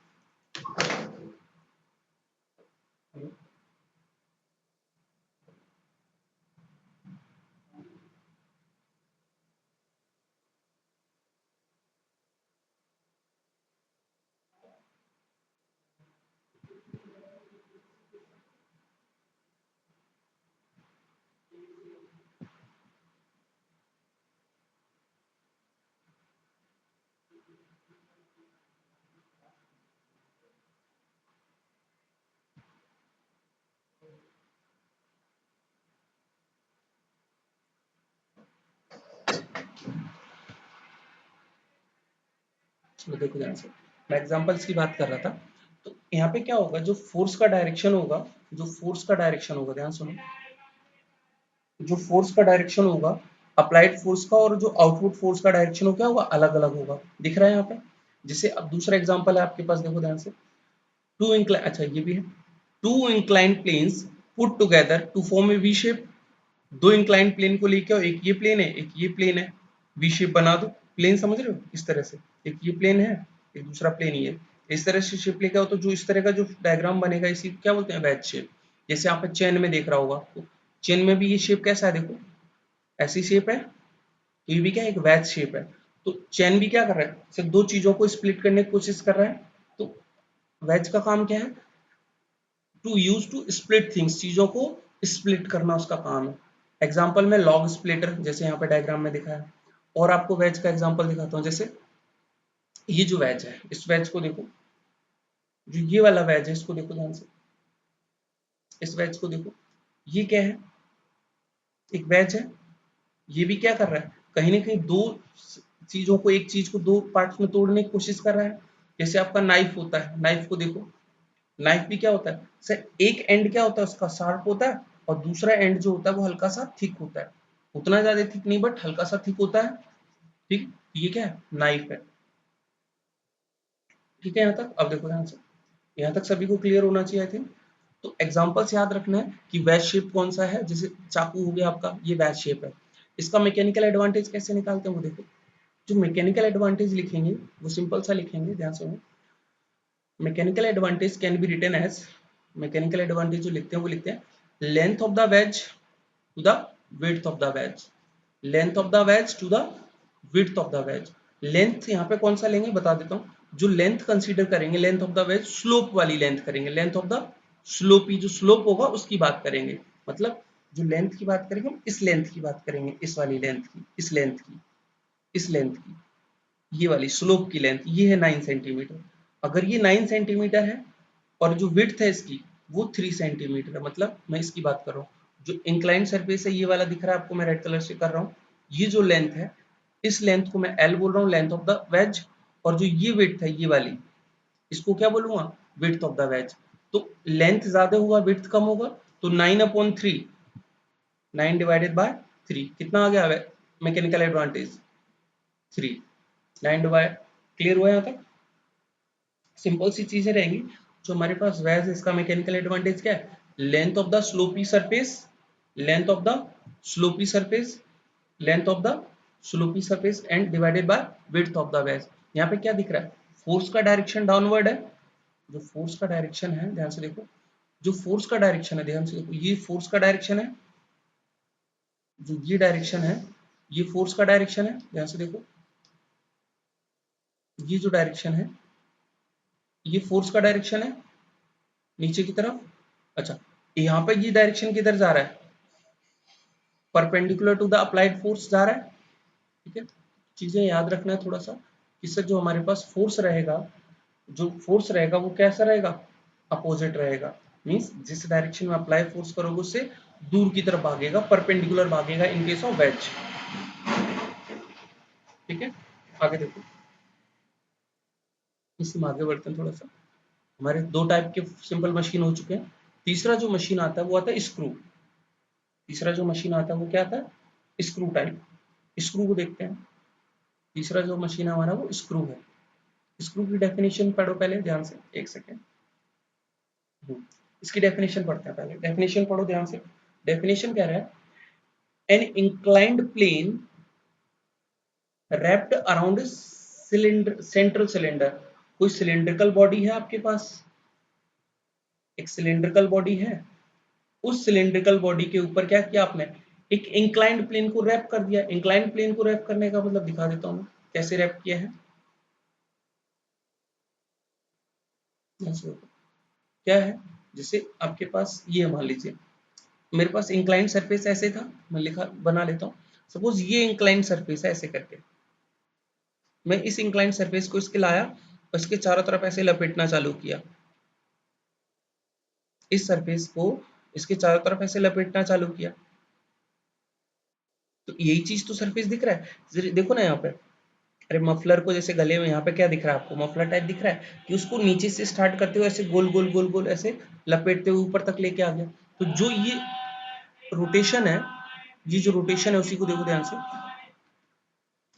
चलो देखो ध्यान से, मैं एग्जांपल्स की बात कर रहा था। तो यहाँ पे क्या होगा, जो फोर्स का डायरेक्शन होगा, जो फोर्स का डायरेक्शन होगा, ध्यान सुनो, जो फोर्स का डायरेक्शन होगा अप्लाइड फोर्स का, और जो आउटपुट फोर्स का डायरेक्शन हो क्या होगा, अलग अलग होगा। दिख रहा है यहाँ पे। जैसे अब दूसरा एग्जांपल है आपके पास, देखो ध्यान से। टू इंक्लाइन, अच्छा ये भी है, two inclined planes put together to form a V shape. दो इंक्लाइंड प्लेन को लेके आओ, एक ये प्लेन है एक ये प्लेन है, वी शेप बना दो। प्लेन समझ रहे हो, इस तरह से, एक ये प्लेन है एक दूसरा प्लेन ये इस तरह से शेप लेके आओ तो जो इस तरह का जो डायग्राम बनेगा इसी को क्या बोलते हैं, वैज शेप। जैसे आप चेन में देख रहा होगा, तो चेन में भी ये शेप कैसा है, देखो ऐसी शेप है, तो ये भी क्या है, एक वैज शेप है। तो चेन भी क्या कर रहा है, सिर्फ दो चीजों को स्प्लिट करने की कोशिश कर रहा है। तो वेज का काम क्या है, to use to split things, चीजों को स्प्लिट करना उसका काम है। एग्जाम्पल में लॉग स्प्लिटर, जैसे यहाँ पे डायग्राम में दिखा है। और आपको वेज का एग्जाम्पल दिखाता हूँ, जैसे ये जो वेज है, इस वेज को देखो, जो ये वाला वेज है इसको देखो ध्यान से, इस वेज को देखो, ये क्या है, एक वेज है। ये भी क्या कर रहा है, कहीं ना कहीं दो चीजों को, एक चीज को दो पार्ट्स में तोड़ने की कोशिश कर रहा है। जैसे आपका नाइफ होता है, नाइफ को देखो, नाइफ भी क्या होता है सर, एक एंड क्या होता है उसका शार्प होता है, और दूसरा एंड जो होता है वो हल्का सा थिक होता है, उतना ज्यादा थिक नहीं बट हल्का सा थिक होता है। ठीक, ये क्या है, नाइफ है। ठीक है यहाँ तक, अब देखो ध्यान से, यहाँ तक सभी को क्लियर होना चाहिए आई थिंक। तो एग्जाम्पल्स याद रखना है कि वैज शेप कौन सा है, जैसे चाकू हो गया आपका, ये वैज शेप है। इसका मैकेनिकल एडवांटेज कैसे निकालते हैं वो देखो। जो मैकेनिकल एडवांटेज लिखेंगे वो सिंपल सा लिखेंगे, ध्यान से। Mechanical advantage can be written as, mechanical advantage जो लिखते हैं वो लिखते हैं length of the wedge to the width of the wedge, length of the wedge to the width of the wedge. Length यहाँ पे कौन सा लेंगे बता देता हूँ, जो लेंथ कंसीडर करेंगे length of the wedge, slope वाली लेंथ करेंगे, लेंथ ऑफ द स्लोपी, जो स्लोप होगा उसकी बात करेंगे। मतलब जो लेंथ की बात करेंगे हम इस लेंथ की बात करेंगे, इस वाली लेंथ की, इस लेंथ की, इस लेंथ की, ये वाली स्लोप की लेंथ ये है 9 सेंटीमीटर। अगर ये 9 सेंटीमीटर है और जो विड्थ है इसकी वो 3 सेंटीमीटर है, मतलब मैं इसकी बात कर रहा हूँ, जो इंक्लाइंड सरफेस है ये वाला दिख रहा है आपको, मैं रेड कलर से कर रहा हूँ, ये जो लेंथ है इस लेंथ को मैं एल बोल रहा हूँ, लेंथ ऑफ द वेज। और जो ये विड्थ है ये वाली, इसको क्या बोलूंगा, विड्थ ऑफ द वेज। तो लेंथ ज्यादा होगा विड्थ कम होगा, तो 9/3, 9/3 कितना आ गया मैकेनिकल एडवांटेज, 3, 9 क्लियर हुआ यहाँ तक। सिंपल सी चीजें रहेंगी। जो हमारे पास वैज है इसका मैकेनिकल एडवांटेज क्या है, length of the sloppy surface, length of the sloppy surface, length of the sloppy surface and divided by width of the veg. यहाँ पे क्या दिख रहा है, फोर्स का डायरेक्शन डाउनवर्ड है, जो फोर्स का डायरेक्शन है ध्यान से देखो, जो फोर्स का डायरेक्शन है ध्यान से देखो, ये फोर्स का डायरेक्शन है, जो ये डायरेक्शन है ये फोर्स का डायरेक्शन है, ध्यान से देखो, ये जो डायरेक्शन है ये फोर्स का डायरेक्शन है नीचे की तरफ। अच्छा, यहाँ पे ये डायरेक्शन किधर जा रहा है, perpendicular to the applied force जा रहा है। ठीक है, चीजें याद रखना है थोड़ा सा, इससे जो हमारे पास फोर्स रहेगा, जो फोर्स रहेगा वो कैसा रहेगा, अपोजिट रहेगा। मींस जिस डायरेक्शन में अप्लाई फोर्स करोगे उससे दूर की तरफ भागेगा, परपेंडिकुलर भागेगा इन केस ऑफ वेज। ठीक है, आगे देखो, इसमें आगे बढ़ते हैं थोड़ा सा। हमारे दो टाइप के सिंपल मशीन हो चुके हैं। तीसरा जो मशीन आता है वो आता है स्क्रू। तीसरा जो मशीन आता है वो क्या आता है, स्क्रू टाइप। स्क्रू को देखते हैं। तीसरा जो मशीन है हमारा वो स्क्रू है। स्क्रू की डेफिनेशन पढ़ो पहले ध्यान से, एक सेकेंड। इसकी डेफिनेशन पढ़ते हैं, पहले डेफिनेशन पढ़ो ध्यान से। डेफिनेशन क्या रहा है, an inclined plane wrapped around cylinder, central cylinder. कोई सिलेंड्रिकल बॉडी है आपके पास, एक सिलेंड्रिकल बॉडी है, उस सिलेंड्रिकल बॉडी के ऊपर क्या किया आपने, एक इंक्लाइंड प्लेन को रैप कर दिया। इंक्लाइंड प्लेन को रैप करने का मतलब दिखा देता हूँ कैसे रैप किया है। क्या है, जैसे आपके पास ये मान लीजिए, मेरे पास इंक्लाइंड सरफेस ऐसे था, मैं लिखा बना लेता हूँ। सपोज ये इंक्लाइंड सरफेस है ऐसे करके, मैं इस इंक्लाइंड सरफेस को इसके लाया और इसके चारों तरफ ऐसे लपेटना चालू किया, इस सरफेस को इसके चारों तरफ ऐसे लपेटना चालू किया, तो यही चीज तो सरफेस दिख रहा है। देखो ना यहाँ पे, अरे मफलर को जैसे गले में यहाँ पे क्या दिख रहा है आपको, मफलर टाइप दिख रहा है, कि उसको नीचे से स्टार्ट करते हुए ऐसे गोल गोल गोल गोल ऐसे लपेटते हुए ऊपर तक लेके आ गया। तो जो ये रोटेशन है, ये जो रोटेशन है उसी को देखो ध्यान से,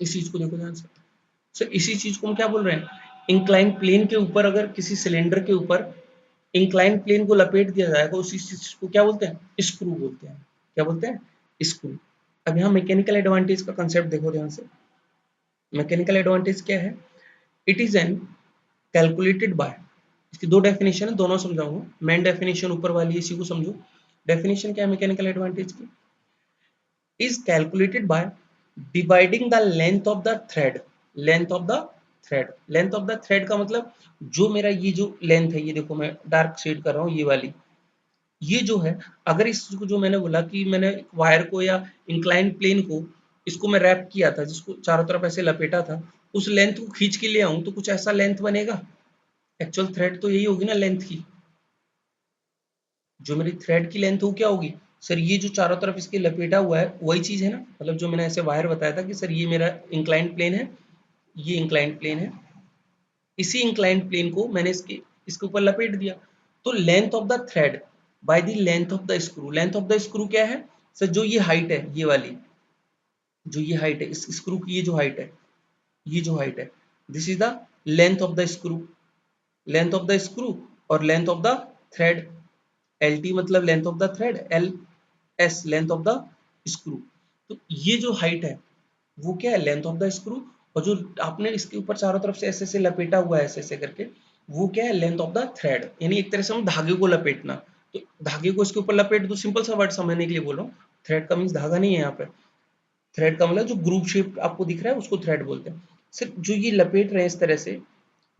इस चीज को देखो ध्यान से। सो इसी चीज को हम क्या बोल रहे हैं, इंक्लाइन प्लेन के ऊपर अगर किसी सिलेंडर के ऊपर इंक्लाइन प्लेन को लपेट दिया जाएगा, उसी चीज को क्या बोलते हैं, स्क्रू बोलते हैं। क्या बोलते हैं, स्क्रू। अब यहाँ मैकेनिकल एडवांटेज का कंसेप्ट देखो ध्यान से। मैकेनिकल एडवांटेज क्या है, it is an calculated by, इसकी दो डेफिनेशन है, दोनों समझाऊंगा। मेन डेफिनेशन ऊपर वाली, इसी को समझो। डेफिनेशन क्या है मैकेनिकल एडवांटेज की? Is calculated by dividing the length of the thread. Length of the thread, length of the thread का मतलब जो मेरा ये जो लेंथ है, ये देखो मैं डार्क शेड कर रहा हूँ, ये वाली, ये जो है, अगर इसको जो मैंने बोला कि मैंने वायर को या इंक्लाइन प्लेन को, इसको मैं रैप किया था, जिसको चारों तरफ ऐसे लपेटा था, उस लेंथ को खींच के ले आऊं तो कुछ ऐसा लेंथ बनेगा। एक्चुअल थ्रेड तो यही होगी ना लेंथ की, जो मेरी थ्रेड की लेंथ हो क्या होगी सर, ये जो चारों तरफ इसके लपेटा हुआ है वही चीज है ना, मतलब जो मैंने ऐसे वायर बताया था कि सर ये मेरा इंक्लाइंड प्लेन है, ये इंक्लाइंड प्लेन है, इसी इंक्लाइंड प्लेन को मैंने इसके इसके ऊपर लपेट दिया। तो length of the thread by the length of the screw, length of the screw क्या है सर, जो ये हाइट है, ये वाली जो ये हाइट है, इस स्क्रू की ये जो हाइट है, ये जो हाइट है, this is the length of the screw, length of the screw और length of the thread. L T मतलब length of the thread, L S length of the screw. तो ये जो हाइट है वो क्या है, लेंथ ऑफ द स्क्रू, और जो आपने इसके ऊपर चारों तरफ से ऐसे ऐसे लपेटा हुआ है ऐसे ऐसे करके, वो क्या है, लेंथ ऑफ द थ्रेड। यानी एक तरह से हम धागे को लपेटना, तो धागे को इसके ऊपर लपेट दो, सिंपल सा वर्ड समझने के लिए बोल रहा हूँ। थ्रेड का मीन्स धागा नहीं है यहाँ पे, थ्रेड का मतलब जो ग्रुप शेप आपको दिख रहा है उसको थ्रेड बोलते हैं। सिर्फ जो ये लपेट रहे हैं इस तरह से,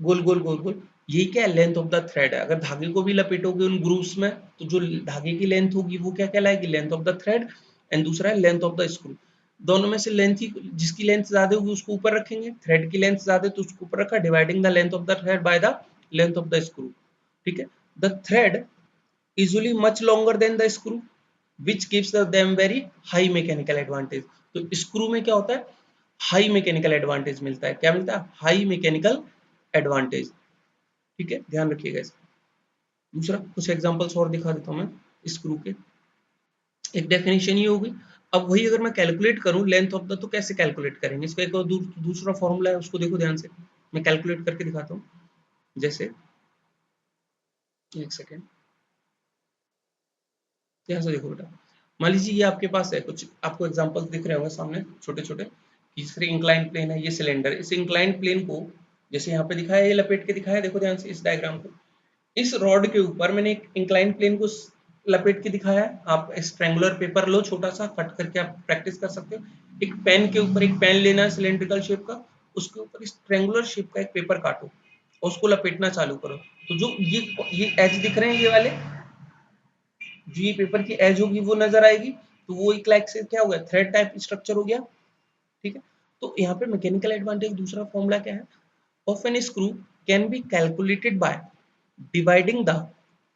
गोल गोल गोल गोल, यही क्या है, लेंथ ऑफ द थ्रेड है। अगर धागे को भी लपेटोगे उन ग्रूव्स में, तो जो धागे की लेंथ होगी वो क्या कहलाएगी, length of the thread. And दूसरा है लेंथ ऑफ द स्क्रू। दोनों में से लेंथ ही, जिसकी लेंथ ज्यादा होगी उसको ऊपर रखेंगे, थ्रेड की लेंथ ज्यादा है तो उसको ऊपर रखा, dividing the length of the thread by the length of the screw. ठीक है, the thread usually much longer than the screw which gives them very high mechanical advantage। तो स्क्रू में क्या होता है, हाई मैकेनिकल एडवांटेज मिलता है। क्या मिलता है, हाई मैकेनिकल एडवांटेज। ठीक है, ध्यान रखिएगा इसका। दूसरा कुछ एग्जांपल्स और दिखा देता हूं मैं स्क्रू के। एक डेफिनेशन ये होगी। अब वही अगर मैं कैलकुलेट करूं लेंथ ऑफ द, तो कैसे कैलकुलेट करेंगे इसका, एक और दूसरा फॉर्मूला है, उसको देखो ध्यान से, मैं कैलकुलेट करके दिखाता हूँ। जैसे एक सेकेंड, यहाँ से देखो बेटा, मान लीजिए ये आपके पास है, कुछ आपको एग्जांपल्स दिख रहे होंगे सामने छोटे छोटे, तीसरे इंक्लाइन प्लेन है, ये सिलेंडर, इस इंक्लाइन प्लेन को जैसे यहाँ पे दिखाया है, ये लपेट के दिखाया है, देखो ध्यान से इस डायग्राम को, इस रॉड के ऊपर मैंने एक इंक्लाइन प्लेन को लपेट के दिखाया है। आप स्ट्रेंगुलर पेपर लो, छोटा सा कट करके आप प्रैक्टिस कर सकते हो। एक पेन के ऊपर, एक पेन लेना है सिलेंड्रिकल शेप का, उसके ऊपर इस ट्रेंगुलर शेप का एक पेपर काटो और उसको लपेटना चालू करो। तो जो ये एज दिख रहे हैं, ये वाले जो ये पेपर की एज होगी वो नजर आएगी, तो वो एक लाइक से क्या हो गया, थ्रेड टाइप स्ट्रक्चर हो गया। ठीक है, तो यहाँ पे मैकेनिकल एडवांटेज दूसरा फॉर्मूला क्या है, of an screw can be calculated by dividing the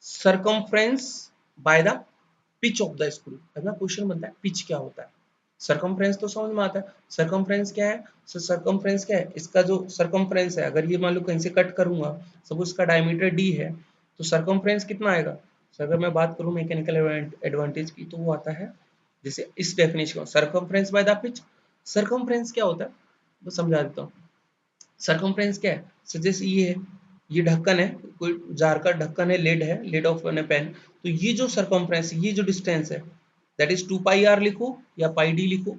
circumference by the pitch of the screw। अगला क्वेश्चन बनता है पिच क्या होता है। सरकमफ्रेंस तो समझ में आता है, सरकमफ्रेंस क्या है, सरकमफ्रेंस क्या है, इसका जो सरकमफ्रेंस है, अगर ये मान लो कहीं से कट करूंगा, सपोज इसका डायमीटर डी है, तो सरकमफ्रेंस कितना आएगा। तो अगर मैं बात करूं मैकेनिकल एडवांटेज की, तो वो आता है जैसे इस definition, circumference by the pitch. Circumference क्या होता है वो समझा देता हूँ। सरकमफ्रेंस क्या है सर, जैसे ये है, ये ढक्कन है, कोई जार का ढक्कन है, लिड है, लिड ऑफ एन पेन, तो ये जो सरकमफ्रेंस, ये जो डिस्टेंस है, दैट इज 2 पाई आर लिखो या पाई डी लिखो,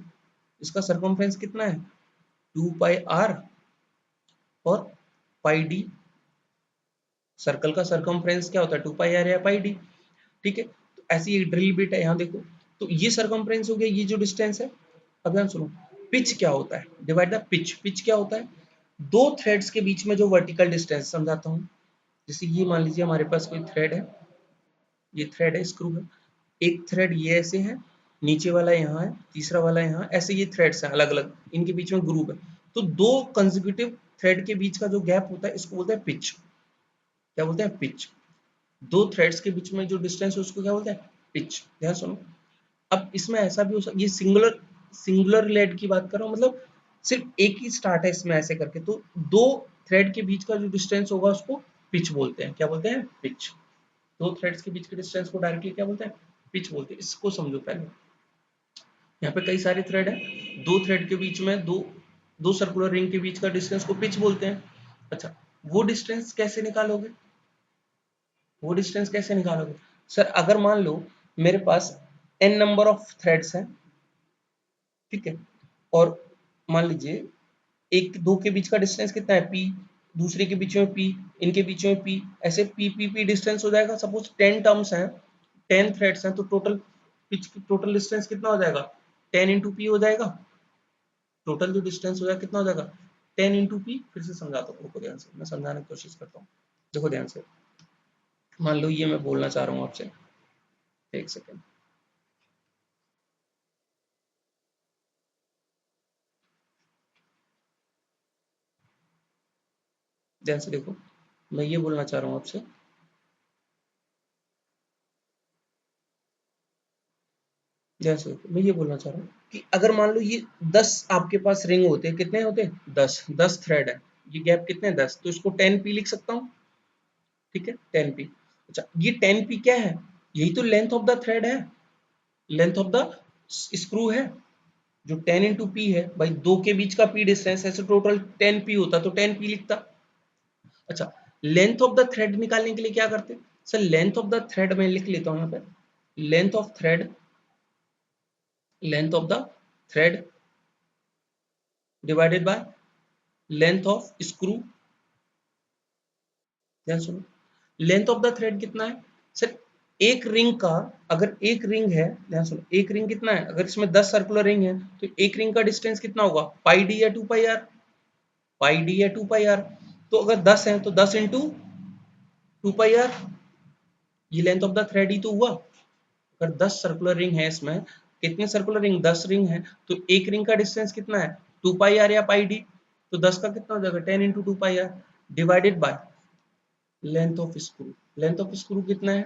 इसका सरकमफ्रेंस कितना है, 2 पाई आर और पाई डी। सर्कल का सरकमफ्रेंस क्या होता है, 2 पाई आर या पाई डी। ठीक है, तो ऐसी एक ड्रिल बिट है, यहाँ देखो, तो ये सरकमफ्रेंस हो गया, ये जो डिस्टेंस है। अब ध्यान सुनो, पिच क्या होता है, डिवाइड द पिच। पिच क्या होता है, दो थ्रेड्स के बीच में जो वर्टिकल डिस्टेंस, समझाता हूँ। जैसे ये मान लीजिए हमारे पास कोई थ्रेड है, ये थ्रेड है, स्क्रू है, एक थ्रेड ये ऐसे है, नीचे वाला यहाँ है, तीसरा वाला यहाँ, ऐसे ये थ्रेड्स हैं अलग अलग, इनके बीच में ग्रुप है। तो दो कंसेक्यूटिव थ्रेड के बीच का जो गैप होता है इसको बोलते हैं पिच। क्या बोलते हैं, पिच। दो थ्रेड्स के बीच में जो डिस्टेंस है उसको क्या बोलते हैं, पिच। ध्यान सुनो, अब इसमें ऐसा भी हो सकता, ये सिंगुलर सिंगुलर लेड की बात कर रहा हूँ, मतलब सिर्फ एक ही स्टार्ट है इसमें ऐसे करके, तो दो थ्रेड के बीच का जो डिस्टेंस होगा उसको पिच बोलते हैं। क्या बोलते हैं, पिच। दो थ्रेड्स के बीच के डिस्टेंस को डायरेक्टली क्या बोलते हैं, पिच बोलते हैं। इसको समझो पहले, यहाँ पे कई सारे थ्रेड है, दो थ्रेड के बीच में दो सर्कुलर रिंग के बीच का डिस्टेंस को पिच बोलते हैं। अच्छा, वो डिस्टेंस कैसे निकालोगे, वो डिस्टेंस कैसे निकालोगे सर, अगर मान लो मेरे पास n नंबर ऑफ थ्रेड्स हैं, ठीक है, और मान लीजिए एक दो के बीच का डिस्टेंस कितना है, पी, दूसरे के बीच में पी, इनके बीच में पी, ऐसे पी पी पी डिस्टेंस हो जाएगा। सपोज 10 टर्म्स है, 10 थ्रेड्स हैं, तो टोटल पिच टोटल डिस्टेंस कितना हो जाएगा, 10 इंटू पी हो जाएगा। टोटल जो डिस्टेंस हो जाएगा कितना हो जाएगा, 10 इंटू पी। फिर से समझाता हूँ, रुको ध्यान से, मैं समझाने की कोशिश करता हूँ। देखो ध्यान से, मान लो ये मैं बोलना चाह रहा हूँ आपसे, एक सेकेंड, ध्यान से देखो, मैं ये बोलना चाह रहा हूँ आपसे, ध्यान से देखो, मैं ये बोलना चाह रहा हूँ कि अगर मान लो ये 10 आपके पास रिंग होते, कितने होते, 10, 10 थ्रेड है, ये गैप कितने हैं, 10, तो इसको 10 पी लिख सकता हूँ। ठीक है, 10 पी। अच्छा, ये 10 पी क्या है, यही तो लेंथ ऑफ द थ्रेड है, लेंथ ऑफ द स्क्रू है। जो 10 इंटू पी है भाई, दो के बीच का पी डिस्टेंस है, टोटल 10 पी होता तो 10 पी लिखता। अच्छा, लेंथ ऑफ द थ्रेड निकालने के लिए क्या करते, sir length of the thread मैं लिख लेता हूं यहाँ पे, length of thread, length of the thread divided by length of screw. ध्यान सुनो, लेंथ ऑफ द थ्रेड कितना है सर, एक रिंग का, अगर एक रिंग है, ध्यान सुनो, एक रिंग कितना है, अगर इसमें 10 सर्कुलर रिंग है तो एक रिंग का डिस्टेंस कितना होगा, पाई डी या 2 पाई आर, पाई डी या 2 पाई आर। तो अगर 10 है तो 10 इंटू 2 पाई आर, ये लेंथ ऑफ द थ्रेड ही तो हुआ। अगर 10 सर्कुलर रिंग है, इसमें कितने सर्कुलर रिंग, 10 रिंग है, तो एक रिंग का डिस्टेंस कितना है, 2 पाई आर या पाई डी। तो 10 का कितना हो जाएगा, 10 into 2 pi or divided by length of screw. Length of screw कितना है,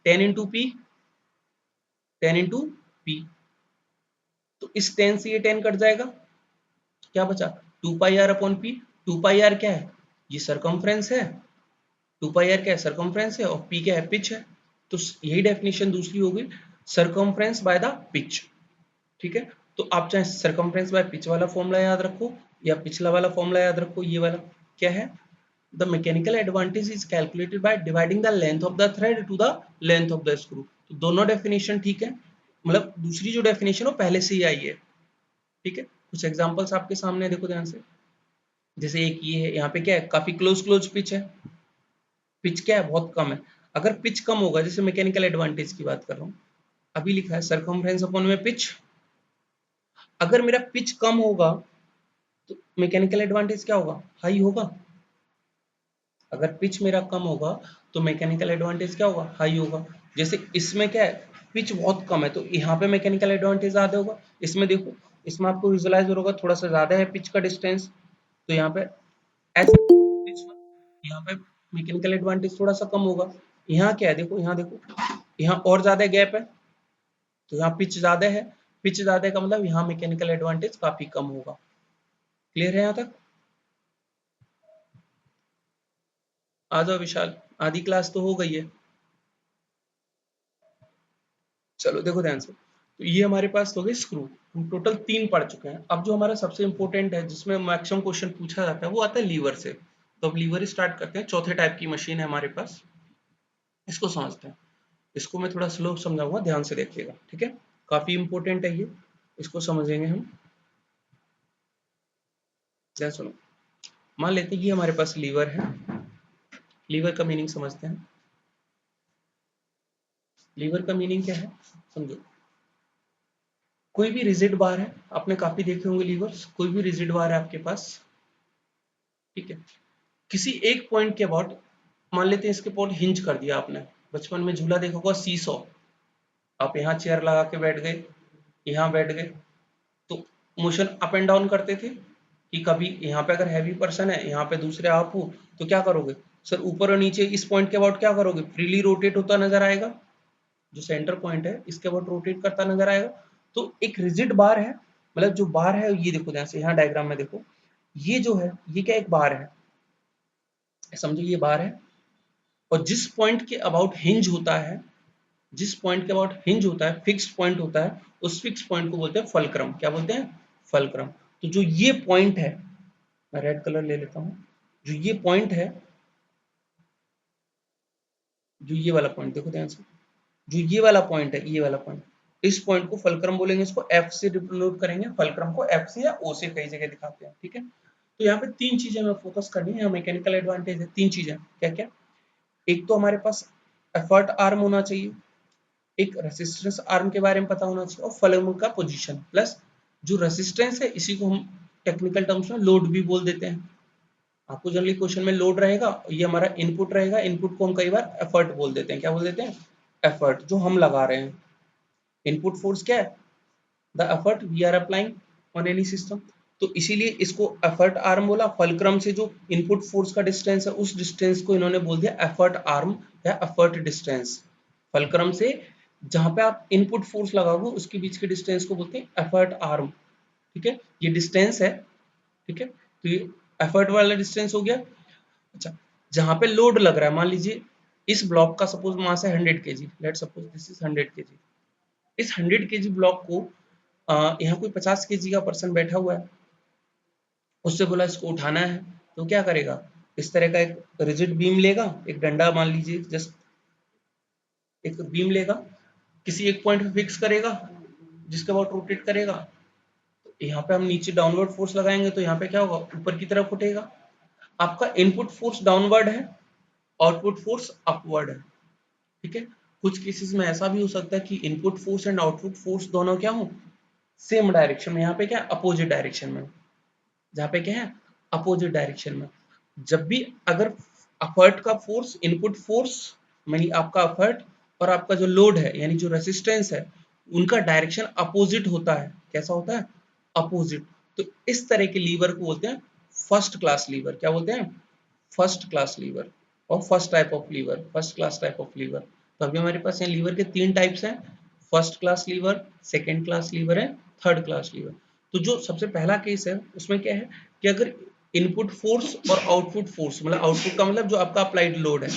10 इंटू पी, 10 इंटू पी। तो इस 10 से ये 10 कट जाएगा, क्या बचा, 2 pi r upon p. 2 pi r क्या है, ये सरकमफ्रेंस है, 2 पाई आर क्या है, सरकमफ्रेंस है, और पी क्या है, पिच है। तो यही डेफिनेशन दूसरी होगी, सरकमफ्रेंस बाय द पिच। ठीक है, तो आप चाहे सरकमफ्रेंस बाय पिच वाला फॉर्मूला याद रखो या पिछला वाला फॉर्मूला याद रखो, ये वाला क्या है, the mechanical advantage is calculated by dividing the length of the thread to the length of the screw. तो दोनों डेफिनेशन ठीक है, मतलब दूसरी जो डेफिनेशन हो पहले से ही आई है। ठीक है, कुछ एग्जांपल्स आपके सामने देखो ध्यान से, जैसे एक ये है, यहाँ पे क्या है, काफी क्लोज क्लोज पिच है, पिच क्या है, बहुत कम है। अगर पिच कम होगा, जैसे मैकेनिकल एडवांटेज की बात कर रहा हूँ, अभी लिखा है सरकमफ्रेंस अपॉन में पिच, अगर मेरा पिच कम होगा तो मैकेनिकल एडवांटेज क्या होगा, हाई होगा। अगर पिच मेरा कम होगा तो मैकेनिकल एडवांटेज क्या होगा, हाई होगा। जैसे इसमें क्या है, पिच बहुत कम है तो यहाँ पे मैकेनिकल एडवांटेज ज्यादा होगा। इसमें देखो, इसमें आपको विजुलाइज होगा थोड़ा सा ज्यादा है पिच का डिस्टेंस, तो यहाँ पे एज यहाँ पे मैकेनिकल एडवांटेज थोड़ा सा कम होगा। यहाँ क्या है, देखो यहाँ देखो, यहाँ और ज्यादा गैप है, तो यहाँ पिच ज्यादा है, पिच ज्यादा का मतलब यहाँ मैकेनिकल एडवांटेज काफी कम होगा। क्लियर है यहाँ तक, आ जाओ विशाल, आधी क्लास तो हो गई है। चलो देखो ध्यान से, तो ये हमारे पास हो गए स्क्रू, हम टोटल 3 पढ़ चुके हैं। अब जो हमारा सबसे इंपॉर्टेंट है, जिसमें मैक्सिमम क्वेश्चन पूछा जाता है, वो आता है लीवर से। तो अब लीवर स्टार्ट करते हैं, चौथे टाइप की मशीन है हमारे पास, इसको समझते हैं। इसको मैं थोड़ा स्लो समझाऊंगा, ध्यान से देखिएगा, ठीक है, काफी इंपॉर्टेंट है ये, इसको समझेंगे हम। ध्यान सुनो, मान लेते हैं ये हमारे पास लीवर है, लीवर का मीनिंग समझते हैं। लीवर का मीनिंग क्या है, समझो, कोई भी रिजिड बार है, आपने काफी देखे होंगे लीवर्स, कोई भी रिजिड बार है आपके पास, ठीक है, किसी एक पॉइंट के अबाउट, मान लेते हैं इसके अबाउट हिंज कर दिया आपने, बचपन में झूला देखा होगा सी सॉ, आप यहाँ चेयर लगा के बैठ गए, यहाँ बैठ गए, तो मोशन अप एंड डाउन करते थे, कि कभी यहाँ पे अगर हैवी पर्सन है, यहाँ पे दूसरे आप हो, तो क्या करोगे सर, ऊपर और नीचे इस पॉइंट के अबाउट क्या करोगे, फ्रीली रोटेट होता नजर आएगा, जो सेंटर पॉइंट है इसके अबाउट रोटेट करता नजर आएगा। तो एक रिजिड बार है, मतलब जो बार है, ये देखो ध्यान से, यहाँ डायग्राम में देखो, ये जो है ये क्या एक बार है, समझो ये बार है, और जिस पॉइंट के अबाउट हिंज होता है, जिस पॉइंट के अबाउट हिंज होता है, फिक्स्ड पॉइंट होता है, उस फिक्स पॉइंट को बोलते हैं फलक्रम। क्या बोलते हैं, फलक्रम। तो जो ये पॉइंट है, मैं रेड कलर ले लेता हूं, जो ये पॉइंट है, जो ये वाला पॉइंट देखो ध्यान से, जो ये वाला पॉइंट है, ये वाला पॉइंट, इस पॉइंट को फलक्रम बोलेंगे, इसको एफ से डिनोट करेंगे, फलक्रम को एफ से या ओ से कई जगह दिखाते हैं, ठीक है। तो यहाँ पे तीन चीजें हमें फोकस करनी है, मैकेनिकल एडवांटेज है, तीन चीजें क्या क्या। एक तो हमारे पास एफर्ट आर्म होना चाहिए, एक रेसिस्टेंस आर्म के बारे में पता होना चाहिए, और फलम का पोजीशन प्लस जो रेसिस्टेंस है, इसी को हम टेक्निकल टर्म्स में लोड भी बोल देते हैं। आपको जनरली क्वेश्चन में लोड रहेगा, ये हमारा इनपुट रहेगा, इनपुट को हम कई बार एफर्ट बोल देते हैं। क्या बोल देते हैं? एफर्ट, जो हम लगा रहे हैं। इनपुट फोर्स क्या है? The effort we are applying on any system. तो इसीलिए इसको एफर्ट आर्म बोला। फलक्रम से जो इनपुट फोर्स का डिस्टेंस है, उस डिस्टेंस को इन्होंने बोल दिया एफर्ट आर्म या एफर्ट डिस्टेंस। फलक्रम से जहां पे आप इनपुट फोर्स लगाओगे, उसके बीच के डिस्टेंस को बोलते हैं एफर्ट आर्म। ठीक है, ये डिस्टेंस है। ठीक है, तो ये एफर्ट वाला डिस्टेंस हो गया। अच्छा, जहां पे लोड लग रहा है, मान लीजिए इस ब्लॉक का सपोज मास है 100 KG, let suppose this is 100 KG. इस 100 केजी ब्लॉक को यहाँ कोई 50 केजी का पर्सन बैठा हुआ है, उससे बोला इसको उठाना है, तो क्या करेगा? इस तरह का एक रिजिड बीम लेगा, एक डंडा मान लीजिए, जस्ट एक बीम लेगा, किसी एक पॉइंट पे फिक्स करेगा, जिसके बाद रोटेट करेगा। तो यहाँ पे हम नीचे डाउनवर्ड फोर्स लगाएंगे, तो यहाँ पे क्या होगा? ऊपर की तरफ उठेगा। आपका इनपुट फोर्स डाउनवर्ड है, आउटपुट फोर्स अपवर्ड है। ठीक है, कुछ केसेस में ऐसा भी हो सकता है कि input force and output force दोनों क्या हो? सेम डायरेक्शन में। यहाँ पे क्या? अपोजिट डायरेक्शन में। जहाँ पे क्या है? अपोजिट डायरेक्शन में। जब भी अगर अपवर्ड का फोर्स, इनपुट फोर्स यानी आपका अपवर्ड, और आपका जो लोड है यानी जो रेसिस्टेंस है, उनका डायरेक्शन अपोजिट होता है। कैसा होता है? अपोजिट। तो इस तरह के लीवर को बोलते हैं फर्स्ट क्लास लीवर। क्या बोलते हैं? First class lever. और first type of lever, first class type of lever. तो अभी हमारे पास यहाँ लीवर के तीन टाइप्स हैं, first class liver, second class lever है, थर्ड क्लास लीवर। तो जो सबसे पहला केस है, उसमें क्या है कि अगर इनपुट फोर्स और आउटपुट फोर्स, मतलब आउटपुट का मतलब जो आपका अप्लाइड लोड है,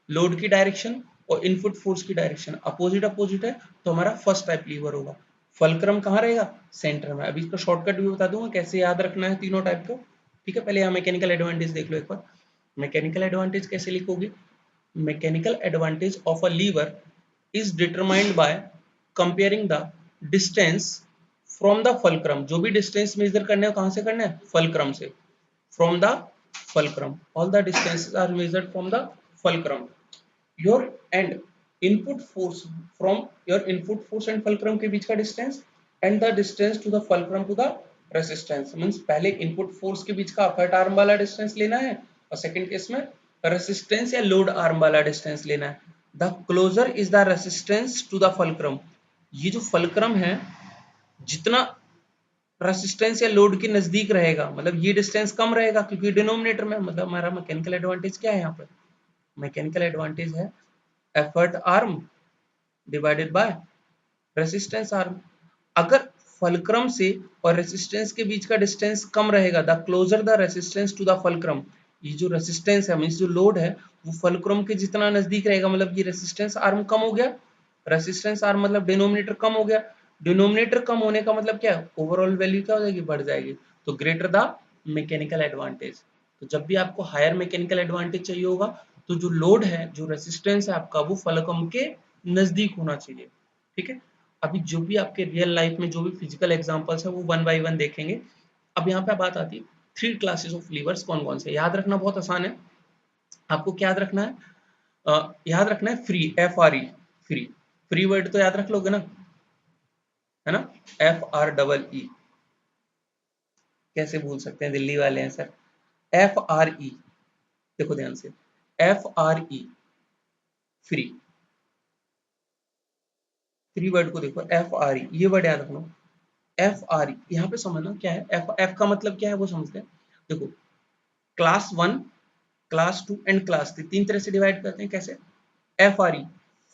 लोड की डायरेक्शन और इनपुट फोर्स की डायरेक्शन अपोजिट अपोजिट है, तो हमारा फर्स्ट टाइप लीवर होगा। फलक्रम कहाँ रहेगा? सेंटर में। अभी इसका शॉर्टकट भी बता दूंगा कैसे याद रखना है तीनों टाइप को। ठीक है, पहले यहाँ मैकेनिकल एडवांटेज देख लो एक बार। मैकेनिकल एडवांटेज कैसे लिखोगे? Mechanical advantage of a lever is determined by comparing the distance from the fulcrum. जो भी डिस्टेंस मेजर करने है, कहां से करना है? फलक्रम से। From the fulcrum, all the distances are measured from the fulcrum. Your end input force from your input force and fulcrum के बीच का distance, and the distance to the fulcrum to the resistance. Means पहले input force के बीच का upward arm वाला distance लेना है, और सेकंड केस में रेसिस्टेंस या लोड आर्म वाला डिस्टेंस लेना है। The closer is the resistance to the fulcrum. ये जो फलक्रम है, जितना रेसिस्टेंस या लोड के नजदीक रहेगा, मतलब ये डिस्टेंस कम रहेगा, क्योंकि डिनोमिनेटर में, मतलब हमारा मैकेनिकल एडवांटेज क्या है यहाँ पर? मैकेनिकल एडवांटेज है effort arm divided by resistance arm. अगर फलक्रम से और रेसिस्टेंस के बीच का डिस्टेंस कम रहेगा, the closer the resistance to the fulcrum, ये जो रेसिस्टेंस है मींस जो लोड है, वो फलक्रम के जितना नजदीक रहेगा, मतलब ये रेसिस्टेंस आर्म कम हो गया। रेसिस्टेंस आर्म मतलब डिनोमिनेटर कम हो गया। डिनोमिनेटर कम होने का मतलब क्या है? ओवरऑल वैल्यू क्या हो जाएगी? बढ़ जाएगी। तो ग्रेटर द मैकेनिकल एडवांटेज। तो जब भी आपको हायर मैकेनिकल एडवांटेज चाहिए होगा, तो जो लोड है, जो रेसिस्टेंस है आपका, वो फलक्रम के नजदीक होना चाहिए। ठीक है, अभी जो भी आपके रियल लाइफ में जो भी फिजिकल एग्जांपल्स है, वो वन बाय वन देखेंगे। अब यहाँ पे बात आती है थ्री क्लासेस ऑफ लीवर्स कौन कौन से। याद रखना बहुत आसान है। आपको क्या याद रखना है? याद रखना है free, FRE, free. Free word तो याद रख लोगे ना, है ना? FREE। कैसे भूल सकते हैं, दिल्ली वाले हैं सर। FRE, देखो ध्यान से, FRE, फ्री। फ्री वर्ड को देखो, FRE, ये वर्ड याद रखना। FRE यहाँ पे समझना क्या है। एफ का मतलब क्या है वो समझते हैं। देखो, class one, class two and class three, तीन तरह से डिवाइड करते हैं। कैसे? FRE,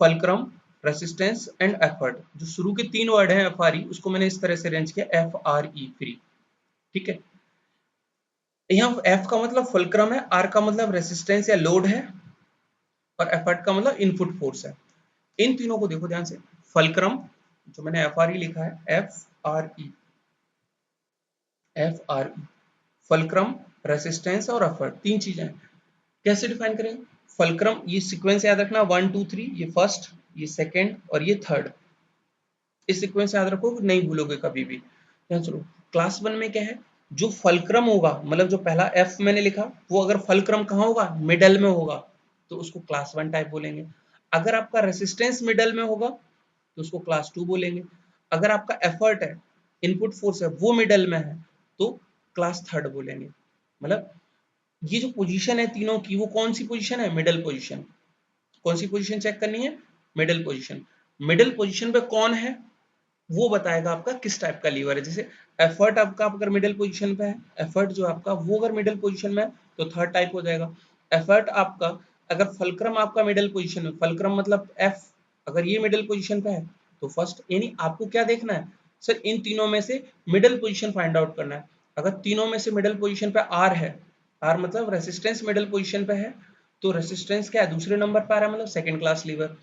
fulcrum, resistance and effort. जो शुरू के तीन वर्ड हैं FRE, उसको मैंने इस तरह से अरेंज किया, FRE, फ्री। ठीक है, यहाँ F का मतलब फुलक्रम है, R का मतलब रेसिस्टेंस या लोड है, और एफर्ट का मतलब इनपुट फोर्स है। इन तीनों को देखो ध्यान से। फलक्रम, जो मैंने FRE लिखा है, FRE, फलक्रम, रेसिस्टेंस और एफर्ट, तीन चीजें हैं। कैसे डिफाइन करेंगे? फलक्रम, ये सीक्वेंस याद रखना, 1 2 3, ये फर्स्ट, ये सेकेंड और ये थर्ड। इस सीक्वेंस याद रखो, नहीं भूलोगे कभी भी। ध्यान सुनो, क्लास वन में क्या है? जो फलक्रम होगा, मतलब जो पहला एफ मैंने लिखा, वो अगर फलक्रम कहाँ होगा, मिडल में होगा, तो उसको क्लास 1 टाइप बोलेंगे। अगर आपका रेसिस्टेंस मिडल में होगा तो उसको क्लास 2 बोलेंगे। अगर आपका एफर्ट है, इनपुट फोर्स है, वो मिडल में है तो क्लास 3 बोलेंगे। मतलब ये जो पोजीशन है तीनों की, वो कौन सी पोजीशन है, मिडल पोजीशन। कौन सी पोजीशन चेक करनी है, मिडल पोजीशन। मिडल पोजीशन पे कौन है वो बताएगा आपका किस टाइप का लीवर है। जैसे एफर्ट आपका अगर मिडिल पोजीशन पे है, एफर्ट जो आपका वो अगर मिडिल पोजीशन में है तो थर्ड टाइप हो जाएगा। एफर्ट आपका अगर फलक्रम आपका मिडिल पोजीशन में, फलक्रम मतलब एफ, अगर ये मिडिल पोजीशन पे है तो फर्स्ट। यानी आपको क्या देखना है सर, इन तीनों में से मिडिल पोजीशन फाइंड आउट करना है। अगर तीनों में से मिडिल पोजीशन पे आर है, आर मतलब रेसिस्टेंस मिडिल पोजीशन पे है, तो रेसिस्टेंस क्या है, दूसरे नंबर पर आ रहा है, मतलब सेकंड क्लास लीवर।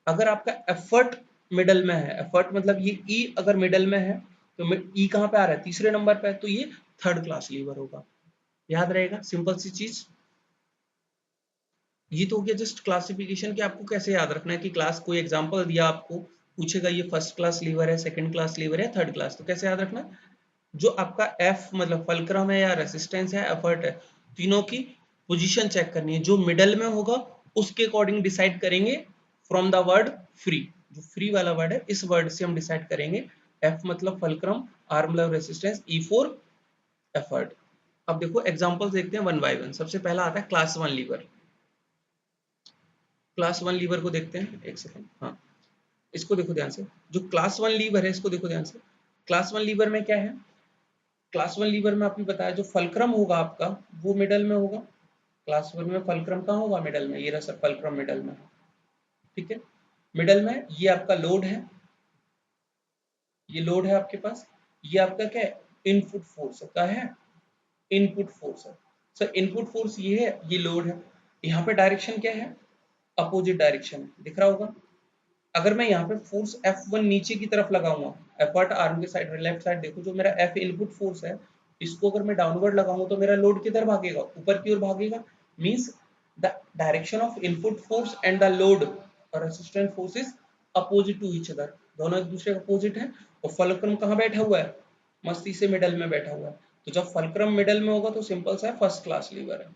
अगर आपका एफर्ट मिडल में है, एफर्ट मतलब ये ई अगर मिडल में है तो ई कहाँ पे आ रहा है, तीसरे नंबर पे है, तो ये थर्ड क्लास लीवर होगा। याद रहेगा, सिंपल सी चीज। ये तो हो गया जस्ट क्लासिफिकेशन कि आपको कैसे याद रखना है कि क्लास, कोई एग्जांपल दिया आपको, पूछेगा ये फर्स्ट क्लास लीवर है, सेकंड क्लास लीवर है, थर्ड क्लास, तो कैसे याद रखना है। जो आपका एफ मतलब फलक्रम है या रेसिस्टेंस है, एफर्ट है, तीनों की पोजीशन चेक करनी है। जो मिडल में होगा उसके अकॉर्डिंग डिसाइड करेंगे फ्रॉम द वर्ड फ्री। जो फ्री वाला वर्ड है, इस वर्ड से हम डिसाइड करेंगे। एफ मतलब फलक्रम, आर मतलब रेसिस्टेंस, ई फोर एफर्ट। अब देखो एग्जांपल्स देखते हैं वन बाय वन। सबसे पहला आता है क्लास 1 लीवर। क्लास 1 लीवर को देखते हैं, एक सेकेंड, हाँ, इसको देखो ध्यान से। जो क्लास 1 लीवर है इसको देखो ध्यान से। क्लास 1 लीवर में क्या है, क्लास 1 लीवर में आपने बताया जो फलक्रम होगा आपका वो मिडल में होगा। क्लास 1 में फलक्रम कहाँ होगा, मिडल में। ये रहा सर फलक्रम मिडल में है, ठीक है। मिडल में ये आपका लोड है, ये लोड है आपके पास। ये आपका क्या है, इनपुट फोर्स है। क्या है, इनपुट फोर्स है। सर इनपुट फोर्स ये है, ये लोड है। यहाँ पे डायरेक्शन क्या है, अपोजिट डायरेक्शन है, दिख रहा होगा। अगर मैं यहाँ पे फोर्स F1 नीचे की तरफ लगाऊंगा, एफर्ट आर्म के साइड लेफ्ट साइड देखो, जो मेरा F इनपुट फोर्स है, इसको अगर मैं डाउनवर्ड लगाऊंगा तो मेरा लोड किधर भागेगा, ऊपर की ओर भागेगा। Means the direction of input force and the load और resistant force is opposite to each other, दोनों एक दूसरे के अपोजिट है। और फलक्रम कहाँ बैठा हुआ है, मस्ती से मिडल में बैठा हुआ है। तो जब फलक्रम मिडल में होगा तो सिंपल सा है, फर्स्ट क्लास लीवर है।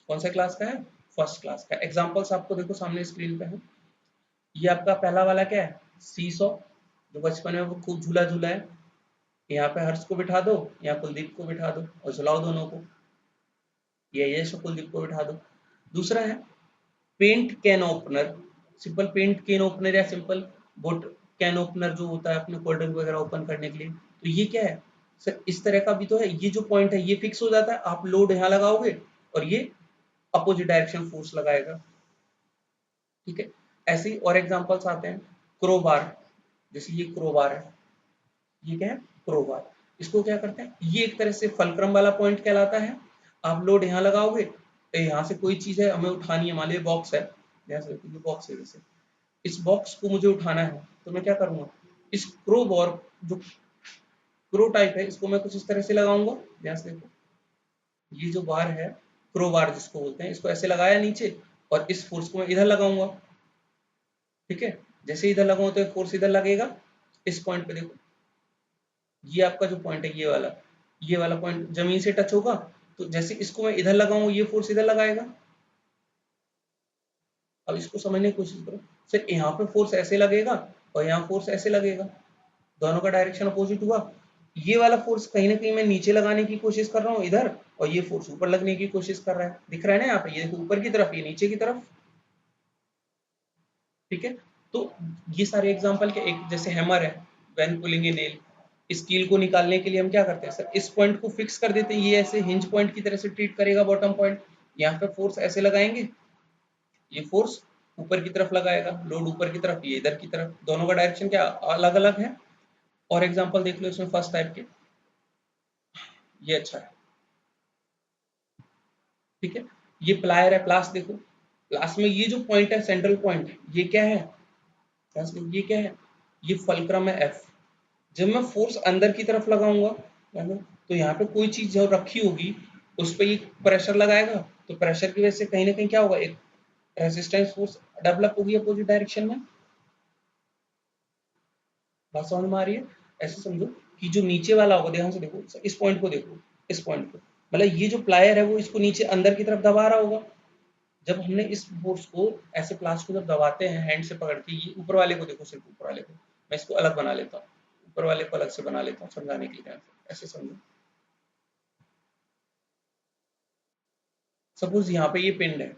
कौन सा क्लास का है, फर्स्ट क्लास का। एग्जांपल्स आपको देखो सामने स्क्रीन पे है। ये आपका पहला वाला क्या है, सी सौ, जो बचपन में वो खूब झूला झूला है। यहाँ पे हर्ष को बिठा दो, यहाँ कुलदीप को बिठा दो और झुलाओ दोनों को। ये यश और कुलदीप को बिठा दो। दूसरा है paint can opener. Simple paint can opener या सिंपल बोट कैन ओपनर जो होता है अपने कोल्ड ड्रिंक वगैरह ओपन करने के लिए। तो ये क्या है सर, इस तरह का भी तो है। ये जो पॉइंट है ये फिक्स हो जाता है, आप लोड यहाँ लगाओगे और ये अपोजिट डायरेक्शन फोर्स लगाएगा, ठीक है। ऐसे ही और एग्जांपल्स आते हैं। क्रोबार, जैसे ये क्रोबार है, ये क्या है, क्रोबार। इसको क्या करते हैं, ये एक तरह से फलक्रम वाला पॉइंट कहलाता है। आप लोड यहाँ लगाओगे तो यहाँ से कोई चीज है हमें उठानी है, मान लीजिए बॉक्स है, जैसे ये बॉक्स है, जैसे इस बॉक्स को मुझे उठाना है तो मैं क्या करूंगा, इस क्रो बार जो क्रो टाइप है इसको मैं कुछ इस तरह से लगाऊंगा। ध्यान से देखो, ये जो बार है, क्रो बार जिसको बोलते हैं, इसको ऐसे लगाया नीचे और इस फोर्स को मैं इधर लगाऊंगा, ठीक है। जैसे इधर लगाऊंगा तो फोर्स इधर लगेगा। इस पॉइंट पे देखो, ये आपका जो पॉइंट है ये वाला पॉइंट जमीन से टच होगा, तो जैसे इसको मैं इधर लगाऊं ये फोर्स इधर लगाएगा। अब इसको समझने की कोशिश करो। सिर्फ यहाँ पे फोर्स ऐसे लगेगा और यहाँ फोर्स ऐसे लगेगा, दोनों का डायरेक्शन अपोजिट हुआ। ये वाला फोर्स कहीं ना कहीं मैं नीचे लगाने की कोशिश कर रहा हूँ इधर, और ये फोर्स ऊपर लगने की कोशिश कर रहा है। दिख रहा है ना यहाँ पे, ये देखो ऊपर की तरफ, ये नीचे की तरफ, ठीक है। तो ये सारे एग्जांपल के एक, जैसे हैमर है, व्हेन पुलिंग ए नेल, इस कील को निकालने के लिए हम क्या करते हैं सर, इस पॉइंट को फिक्स कर देते हैं। ये ऐसे हिंज पॉइंट की तरह से ट्रीट करेगा बॉटम पॉइंट। यहाँ पे फोर्स ऐसे लगाएंगे, ये फोर्स ऊपर की तरफ लगाएगा, लोड ऊपर की तरफ, ये इधर की तरफ, दोनों का डायरेक्शन क्या अलग अलग है। और एग्जांपल देख लो इसमें फर्स्ट टाइप के, ये अच्छा है, ठीक है। ये प्लायर है, प्लास देखो, प्लास में ये जो पॉइंट है सेंट्रल पॉइंट, ये क्या है, ये क्या है, ये फलक्रम है एफ। जब मैं फोर्स अंदर की तरफ लगाऊंगा, है ना, तो यहाँ पे कोई चीज जो रखी होगी उस पर ये प्रेशर लगाएगा, तो प्रेशर की वजह से कहीं ना कहीं क्या होगा, एक रेजिस्टेंस फोर्स डेवलप होगी अपोजिट डायरेक्शन में। बात समझ में आ रही है, ऐसे समझो। कि जो नीचे वाला होगा, ध्यान से देखो इस पॉइंट को देखो, इस पॉइंट को, मतलब ये जो प्लायर है वो इसको नीचे अंदर की तरफ दबा रहा होगा। जब हमने इस फोर्स को ऐसे प्लास को जब दबाते हैं हैंड से पकड़ के, ये ऊपर वाले को देखो, सिर्फ ऊपर वाले को, मैं इसको अलग बना लेता हूँ, ऊपर वाले को अलग से बना लेता हूँ समझाने के लिए, ऐसे समझो। सपोज यहाँ पे ये पिंड है,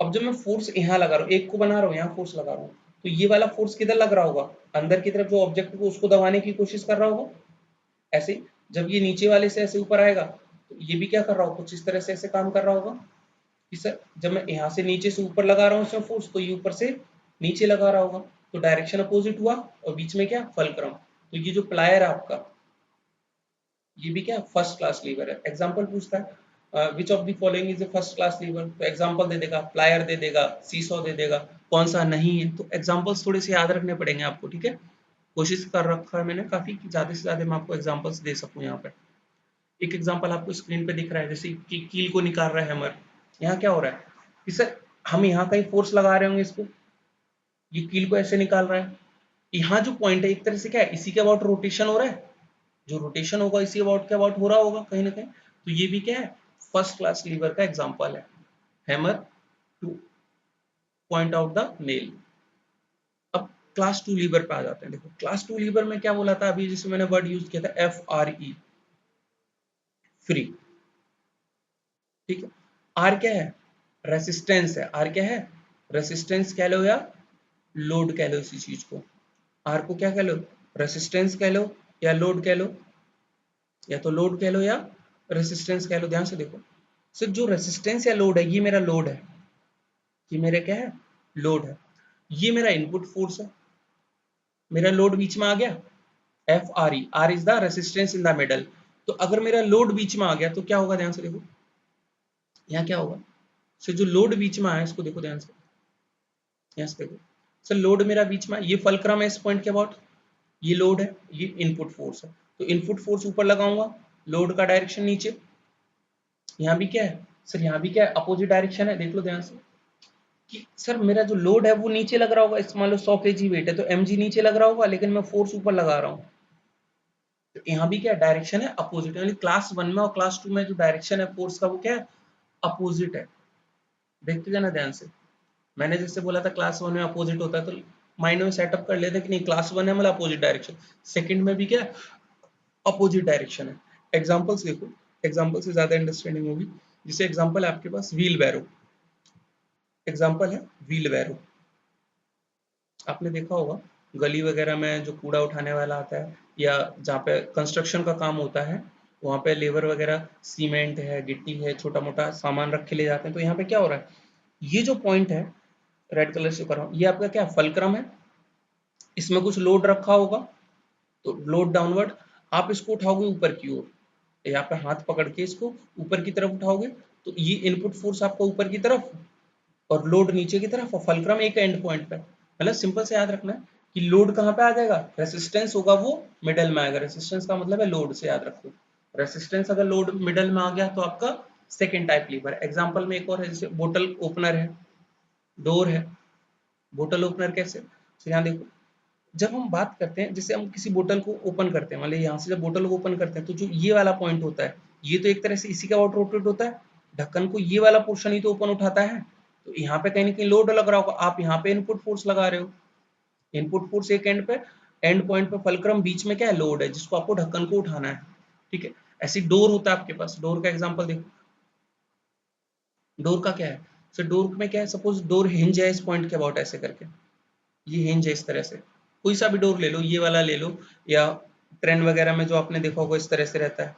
अब जब मैं फोर्स यहाँ लगा रहा हूँ, एक को बना रहा हूँ, यहाँ फोर्स लगा रहा हूँ, तो ये वाला फोर्स किधर लग रहा होगा, अंदर की तरफ, जो ऑब्जेक्ट को उसको दबाने की कोशिश कर रहा होगा। ऐसे जब ये नीचे वाले से ऐसे ऊपर आएगा, तो ये भी क्या कर रहा होगा, कुछ इस तरह से ऐसे काम कर रहा होगा कि सर जब मैं यहाँ से नीचे से ऊपर लगा रहा हूँ इसमें फोर्स, तो ये ऊपर से नीचे लगा रहा होगा, तो डायरेक्शन अपोजिट हुआ, और बीच में क्या फलक्रम। तो ये जो प्लायर है आपका, ये भी क्या फर्स्ट क्लास लीवर है। एग्जांपल पूछता है which of the following is a first class liver, तो एग्जांपल दे देगा, प्लायर दे देगा, सीसॉ दे देगा, कौन सा नहीं है। तो एग्जांपल्स थोड़े से याद रखने पड़ेंगे आपको, ठीक है। कोशिश कर रखा है मैंने काफी कि ज्यादा से ज्यादा मैं आपको एग्जांपल्स दे सकूं। यहाँ पे एक एग्जांपल आपको स्क्रीन पे दिख रहा है, जैसे कि कील को निकाल रहा है हैमर। यहाँ क्या हो रहा है कि सर हम यहाँ कहीं फोर्स लगा रहे होंगे इसको, ये कील को ऐसे निकाल रहा है, यहाँ जो पॉइंट है एक तरह से क्या है, इसी के अबाउट रोटेशन हो रहा है, जो रोटेशन होगा इसी अबाउट के अबाउट हो रहा होगा कहीं ना कहीं। तो ये भी क्या है, फर्स्ट क्लास लीवर का एग्जांपल है, hammer two point out the nail. अब क्लास टू लीवर पे आ जाते हैं। देखो क्लास टू लीवर में क्या बोला था अभी, जिसमें मैंने वर्ड यूज किया था FRE, फ्री, ठीक है। आर क्या है, रेसिस्टेंस है, आर क्या है, रेसिस्टेंस कह लो या लोड कह लो इसी चीज को। आर को क्या कह लो, रेसिस्टेंस कह लो या लोड कह लो, या तो लोड कह लो या रेसिस्टेंस कह लो। ध्यान से देखो, सिर्फ जो रेसिस्टेंस या लोड है, ये मेरा लोड है, ये मेरा क्या है, लोड है। ये मेरा इनपुट फोर्स है, मेरा लोड बीच में आ गया, FRE, R is the resistance in the middle. तो अगर मेरा लोड बीच में आ गया तो क्या होगा, ध्यान से देखो, यहाँ क्या होगा, सो जो लोड बीच में आया इसको देखो ध्यान से, यहाँ से देखो सर, लोड मेरा बीच में, ये फलक्रम है इस पॉइंट के अबाउट, ये लोड है, ये इनपुट फोर्स है। तो इनपुट फोर्स ऊपर लगाऊंगा, लोड का डायरेक्शन नीचे। यहाँ भी क्या है सर, यहाँ भी क्या है, अपोजिट डायरेक्शन है, देख लो ध्यान से कि सर मेरा जो लोड है वो नीचे लग रहा होगा, इस मान लो 100 kg वेट है तो mg नीचे लग रहा होगा, लेकिन मैं फोर्स ऊपर लगा रहा हूँ। तो यहाँ भी क्या डायरेक्शन है, अपोजिट, यानी क्लास वन में और क्लास टू में जो डायरेक्शन है फोर्स का वो क्या है, अपोजिट है। देखते जाना ध्यान से, मैंने जैसे बोला था क्लास वन में अपोजिट होता है, तो माइंड में सेटअप कर लेते कि नहीं, क्लास वन है मतलब अपोजिट डायरेक्शन, सेकंड में भी क्या अपोजिट डायरेक्शन है। एग्जांपल्स देखो, एग्जांपल से ज्यादा अंडरस्टैंडिंग होगी। जैसे एग्जांपल है आपके पास व्हील बैरो, एग्जांपल है व्हील बैरो। आपने देखा होगा गली वगैरह में जो कूड़ा उठाने वाला आता है, या जहाँ पे कंस्ट्रक्शन का काम होता है, वहाँ पे लेबर वगैरह सीमेंट है, गिट्टी है, छोटा मोटा सामान रख के ले जाते हैं। तो यहाँ पे क्या हो रहा है, ये जो पॉइंट है रेड कलर से कर रहा हूँ, ये आपका क्या फलक्रम है, इसमें कुछ लोड रखा होगा, तो लोड डाउनवर्ड, आप इसको उठाओगे ऊपर की ओर, यहाँ पे हाथ पकड़ के इसको ऊपर की तरफ उठाओगे, तो ये इनपुट फोर्स आपका ऊपर की तरफ, और लोड नीचे की तरफ, और फलक्रम एक एंड पॉइंट पे। मतलब सिंपल से याद रखना है कि लोड कहाँ पे आ जाएगा, रेसिस्टेंस होगा वो मिडल में आएगा, रेसिस्टेंस का मतलब है लोड, से याद रखो। रेसिस्टेंस अगर लोड मिडल में आ गया तो आपका सेकेंड टाइप लीवर। एग्जाम्पल में एक और है, जैसे बोतल ओपनर है, डोर है, बोतल ओपनर कैसे, तो यहाँ देखो, जब हम बात करते हैं, जैसे हम किसी बोतल को ओपन करते हैं, मान लीजिए यहाँ से जब बोतल को ओपन करते हैं, तो जो ये वाला पॉइंट होता है, ये तो एक तरह से इसी का आउट रोटेट होता है, ढक्कन को ये वाला पोर्शन ही तो ओपन उठाता है। तो यहाँ पे कहीं ना कहीं लोड लग रहा होगा, आप यहाँ पे इनपुट फोर्स लगा रहे हो, इनपुट फोर्स एक एंड पे, एंड पॉइंट पे फलक्रम, बीच में क्या है, लोड है, जिसको आपको ढक्कन को उठाना है, ठीक है। ऐसी डोर होता है आपके पास, डोर का एग्जाम्पल देखो, डोर का क्या है, सो डोर में क्या है, सपोज डोर हिंज है इस पॉइंट के अबाउट ऐसे करके, ये हिंज है इस तरह से, कोई सा भी डोर ले लो, ये वाला ले लो, या ट्रेन वगैरह में जो आपने देखा होगा इस तरह से रहता है,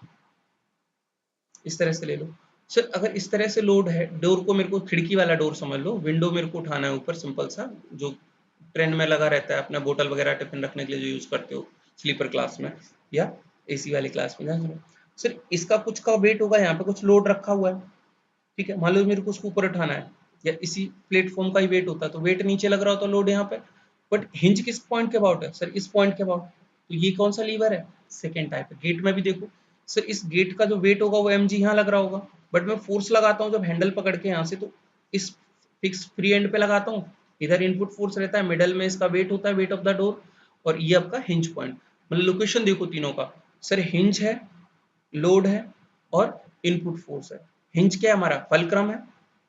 इस तरह से ले लो। सर अगर इस तरह से लोड है, डोर को मेरे को खिड़की वाला डोर समझ लो, विंडो मेरे को उठाना है ऊपर, सिंपल सा, जो ट्रेन में लगा रहता है, अपना बोतल वगैरह टिफिन रखने के लिए जो यूज करते हो स्लीपर क्लास में या एसी वाली क्लास में, ध्यान सुनो। सर इसका कुछ का वेट होगा, यहाँ पे कुछ लोड रखा हुआ है, ठीक है, मान लो मेरे को उसको ऊपर उठाना है, या इसी प्लेटफॉर्म का ही वेट होता है, तो वेट नीचे लग रहा होता है, लोड यहाँ पे, बट हिंज किस पॉइंट के अबाउट है, सर इस पॉइंट के अबाउट। तो ये कौन सा लीवर है, सेकेंड टाइप है। गेट में भी देखो, सर इस गेट का जो वेट होगा वो mg यहाँ लग रहा होगा, बट मैं फोर्स लगाता हूँ जब हैंडल पकड़ के यहाँ से, तो इस फिक्स फ्री एंड पे लगाता हूँ, इधर इनपुट फोर्स रहता है, मिडल में इसका वेट होता है, वेट ऑफ द डोर, और ये आपका हिंज पॉइंट। मतलब लोकेशन देखो तीनों का, सर हिंज है, लोड है और इनपुट फोर्स है। हिंज क्या है हमारा, फलक्रम है,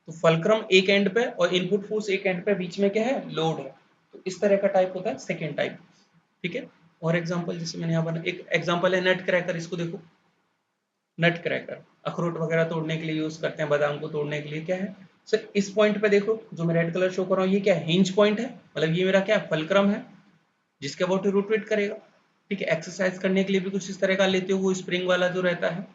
तो फलक्रम एक एंड पे और इनपुट फोर्स एक एंड पे, बीच में क्या है, लोड है। तो इस तरह का टाइप होता है सेकेंड टाइप। ठीक है, और एग्जांपल जैसे मैंने यहाँ बना, एक एग्जांपल है नट क्रैकर, इसको देखो। नट क्रैकर अखरोट वगैरह तोड़ने के लिए यूज करते हैं, बादाम को तोड़ने के लिए, क्या है सर, इस पॉइंट पे देखो जो मैं रेड कलर शो कर रहा हूँ, ये क्या है, हिंज पॉइंट है, मतलब ये मेरा क्या है, फलक्रम है, जिसके अबाउट रोटेट करेगा। ठीक है, एक्सरसाइज करने के लिए भी कुछ इस तरह का लेते हो, वो स्प्रिंग वाला जो रहता है,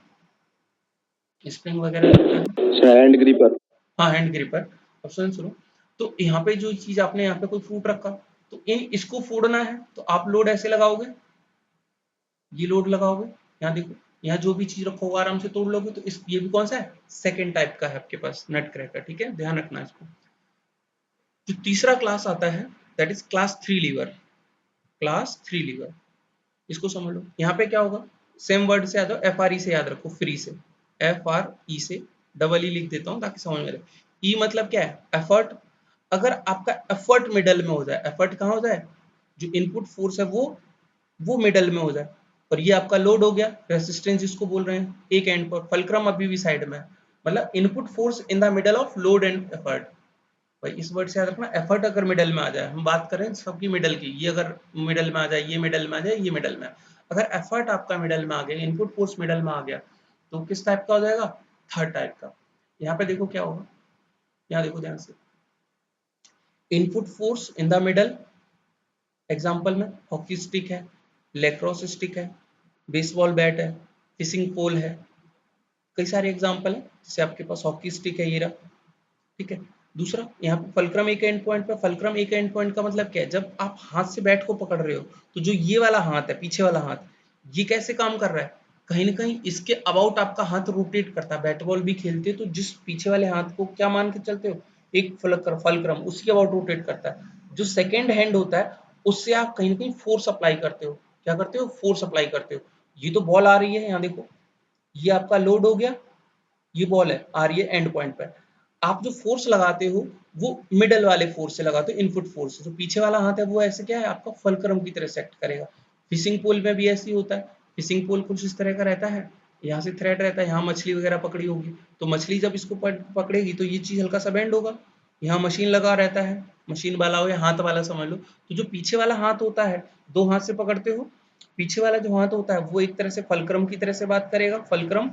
स्प्रिंग वगैरह रहता है, अच्छा, हैंड ग्रिपर। हाँ हैंड ग्रिपर। अब सुनो, तो यहाँ पे जो चीज आपने यहाँ पे कोई फ्रूट रखा, तो इन इसको फोड़ना है, तो आप लोड ऐसे लगाओगे, ये लोड लगाओगे, यहाँ देखो, यहाँ जो भी चीज रखो वो आराम से तोड़ लोगे। तो इस ये भी कौन सा है, सेकेंड टाइप का है आपके पास नट क्रैकर। ठीक है, ध्यान रखना इसको। जो तीसरा क्लास आता है, that is class 3 lever. Class 3 lever, इसको समझ लो। यहाँ पे क्या होगा, सेम वर्ड से याद हो, एफ आर ई से याद रखो, फ्री से, एफ आर ई से, डबल ई लिख देता हूँ ताकि समझ में रहे। ई मतलब क्या है, एफर्ट। अगर आपका एफर्ट मिडल में हो जाए, एफर्ट कहाँ हो जाए, जो इनपुट फोर्स है वो मिडल में हो जाए, और ये आपका लोड हो गया, रेसिस्टेंस जिसको बोल रहे हैं, एक एंड पर, फलक्रम अभी भी साइड में है, मतलब input force in the middle of load and effort. भाई इस वर्ड से याद रखना, एफर्ट अगर मिडल में आ जाए, हम बात करें सबकी मिडल की, ये अगर मिडल में आ जाए, ये मिडल में आ जाए, ये मिडल में, अगर एफर्ट आपका मिडल में आ गया, इनपुट फोर्स मिडल में आ गया, तो किस टाइप का हो जाएगा, थर्ड टाइप का। यहाँ पे देखो क्या होगा, यहाँ देखो ध्यान से, input force in the middle, example में हॉकी स्टिक है, लेक्रोस स्टिक है, बेसबॉल बैट है, फिशिंग पोल है, कई सारे एग्जाम्पल है, जैसे आपके पास हॉकी स्टिक है ये रहा। ठीक है, दूसरा यहाँ पे फलक्रम एक एंड पॉइंट पे, फलक्रम एक एंड पॉइंट का मतलब क्या है, जब आप हाथ से बैट को पकड़ रहे हो, तो जो ये वाला हाथ है, पीछे वाला हाथ, ये कैसे काम कर रहा है, कहीं ना कहीं इसके अबाउट आपका हाथ रोटेट करता है। बैट बॉल भी खेलते हो तो जिस पीछे वाले हाथ को क्या मान के चलते हो, एक फलक्रम उसके अबाउट रोटेट करता है। जो सेकेंड हैंड होता है, उससे आप कहीं ना कहीं फोर्स अप्लाई करते हो, क्या करते हो, फोर्स अप्लाई करते हो। ये तो बॉल आ रही है, यहाँ देखो, ये आपका लोड हो गया, ये बॉल है आ रही है एंड पॉइंट पर, आप जो फोर्स लगाते हो वो मिडल वाले फोर्स से लगाते हो, इनपुट फोर्स। जो पीछे वाला हाथ है वो ऐसे क्या है, आपका फलक्रम की तरह सेट करेगा। फिशिंग पोल में भी ऐसे ही होता है, फिशिंग पोल कुछ इस तरह का रहता है, यहाँ से थ्रेड रहता है, यहाँ मछली वगैरह पकड़ी होगी, तो मछली जब इसको पकड़ेगी तो ये चीज हल्का सा बेंड होगा, यहाँ मशीन लगा रहता है, मशीन वाला हो या हाथ वाला समझ लो, तो जो पीछे वाला हाथ होता है, दो हाथ से पकड़ते हो, पीछे वाला जो हाथ होता है वो एक तरह से फलक्रम की तरह से बात करेगा, फलक्रम।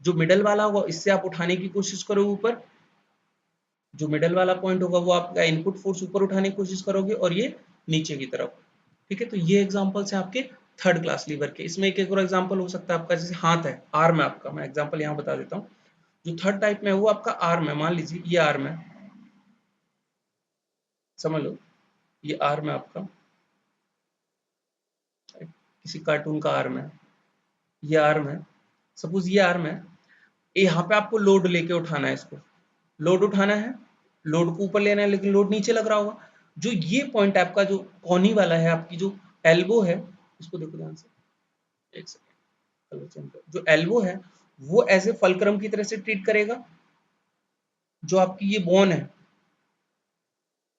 जो मिडल वाला होगा इससे आप उठाने की कोशिश करोगे ऊपर, जो मिडल वाला पॉइंट होगा वो आपका इनपुट फोर्स ऊपर उठाने की कोशिश करोगे, और ये नीचे की तरफ। ठीक है, तो ये एग्जांपल्स हैं आपके थर्ड क्लास लीवर के। इसमें एक और एग्जांपल हो सकता है आपका, जैसे हाथ है, आर्म है आपका, मैं एग्जांपल यहाँ बता देता हूँ। जो थर्ड टाइप में है वो आपका आर्म है, मान लीजिए ये आर्म है, समझ लो, ये आर्म है आपका, किसी कार्टून का आर्म है, ये आर्म है, सपोज ये आर्म है, यहाँ पे आपको लोड लेके उठाना है, इसको लोड उठाना है, लोड को ऊपर लेना है, लेकिन लोड नीचे लग रहा होगा। जो ये पॉइंट आपका जो कोनी वाला है, आपकी जो एल्बो है, इसको देखो ध्यान से, एक सेकंड कलर चेंज कर, जो एल्बो है वो एज ए फलक्रम की तरह से ट्रीट करेगा। जो आपकी ये बोन है,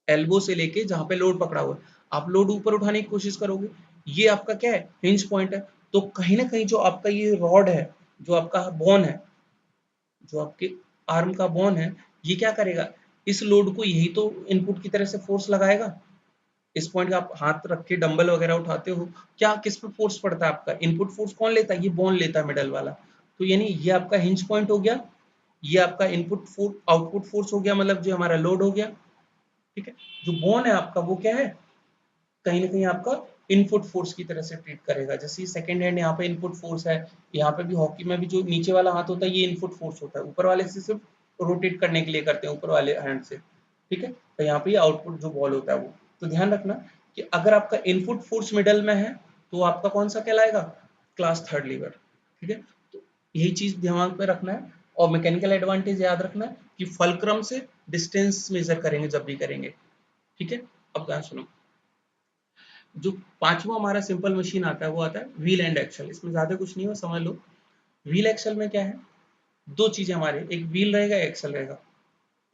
एल्बो से लेके जहां पे लोड पकड़ा हुआ है, आप लोड ऊपर उठाने की कोशिश करोगे, ये आपका क्या है, हिंज पॉइंट है। तो कहीं ना कहीं जो आपका ये रॉड है, जो आपका बोन है, जो आपके आर्म का बोन है, ये क्या करेगा, इस लोड को यही तो इनपुट की तरह से फोर्स लगाएगा। इस पॉइंट का आप हाथ रख के डंबल वगैरह उठाते हो, क्या किस पे फोर्स पड़ता है आपका, इनपुट फोर्स कौन लेता है, ये बोन लेता है मिडल वाला। तो यानी ये आपका हिंज पॉइंट हो गया, ये आपका इनपुट फोर्स, आउटपुट फोर्स हो गया, मतलब जो हमारा लोड हो गया। ठीक है, जो बोन है आपका वो क्या है, कहीं ना कहीं आपका इनपुट फोर्स की तरह से ट्रीट करेगा। जैसे सेकंड हैंड यहाँ पे इनपुट फोर्स है, यहाँ पे भी हॉकी में भी जो नीचे वाला हाथ होता है ये इनपुट फोर्स होता है, ऊपर वाले से सिर्फ रोटेट करने के लिए करते हैं, ऊपर वाले हैंड से। ठीक है, तो यहाँ पे आउटपुट जो बॉल होता है वो, तो ध्यान रखना कि अगर आपका इनपुट फोर्स मिडल में है तो आपका कौन सा कहलाएगा, क्लास थर्ड लीवर। ठीक है, तो यही चीज दिमाग में रखना है। और मैकेनिकल एडवांटेज याद रखना है कि फलक्रम से डिस्टेंस मेजर करेंगे जब भी करेंगे। ठीक है, अब ध्यान सुनो, जो पांचवा हमारा सिंपल मशीन आता है वो आता है व्हील एंड एक्सल। इसमें ज्यादा कुछ नहीं है, समझ लो। व्हील एक्सल में क्या है, दो चीजें हमारे, एक व्हील रहेगा, एक्सल रहेगा।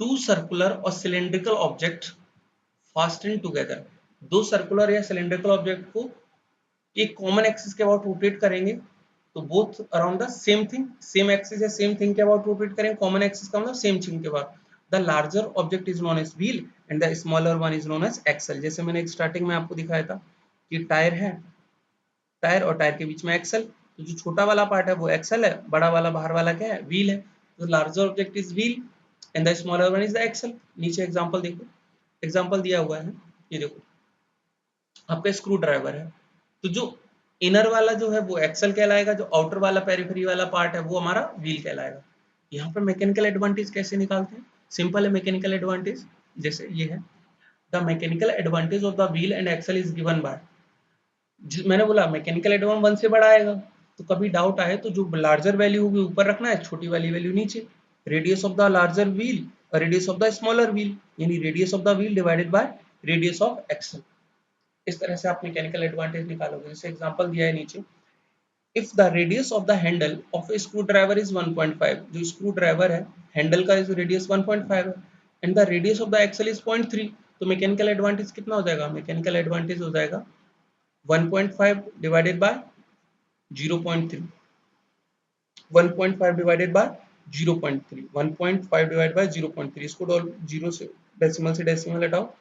टू सर्कुलर और सिलेंड्रिकल ऑब्जेक्ट फास्टेन टुगेदर, दो सर्कुलर या सिलेंड्रिकल ऑब्जेक्ट को एक कॉमन एक्सिस के अबाउट रोटेट करेंगे तो both around the same thing, same axis या सेम थिंग के अबाउट रोटेट करेंगे, कॉमन एक्सिस का मतलब सेम थिंग के about. The larger object is known as wheel and the smaller one is known as axle. जैसे मैंने starting में आपको दिखाया था कि टायर है, टायर और टायर के बीच में एक्सल, तो जो छोटा वाला पार्ट है वो एक्सल है, बड़ा वाला बाहर वाला क्या है, व्हील है। तो larger object is wheel and the smaller one is the axle. नीचे एग्जांपल देखो, एग्जांपल दिया हुआ है, ये देखो आपका स्क्रू ड्राइवर है, तो जो इनर वाला जो है वो एक्सल कहलाएगा, जो आउटर वाला पेरिफेरी वाला पार्ट है वो हमारा व्हील कहलाएगा। यहाँ पर मैकेनिकल एडवांटेज कैसे निकालते हैं, सिंपल है मैकेनिकल एडवांटेज, जैसे ये है the mechanical advantage of the wheel and axle is given by, मैंने बोला मैकेनिकल एडवांस 1 से बड़ा आएगा, तो कभी डाउट आए तो जो लार्जर वैल्यू होगी ऊपर रखना है, छोटी वाली वैल्यू नीचे। Radius of the larger wheel और radius of the smaller wheel, यानी radius of the wheel divided by radius of axle. इस तरह से आप मैकेनिकल एडवांटेज निकालोगे। जैसे एग्जांपल दिया है नीचे, if the radius of the handle of a screwdriver is 1.5, जो स्क्रू ड्राइवर है हैंडल का रेडियस 1.5 है, and the radius of the axle is 0.3, तो मैकेनिकल एडवांटेज कितना हो जाएगा, मैकेनिकल एडवांटेज हो जाएगा 1.5 divided by 0.3, 1.5 divided by 0.3, 1.5 divided by 0.3, इसको जीरो से डेसिमल हटाओ,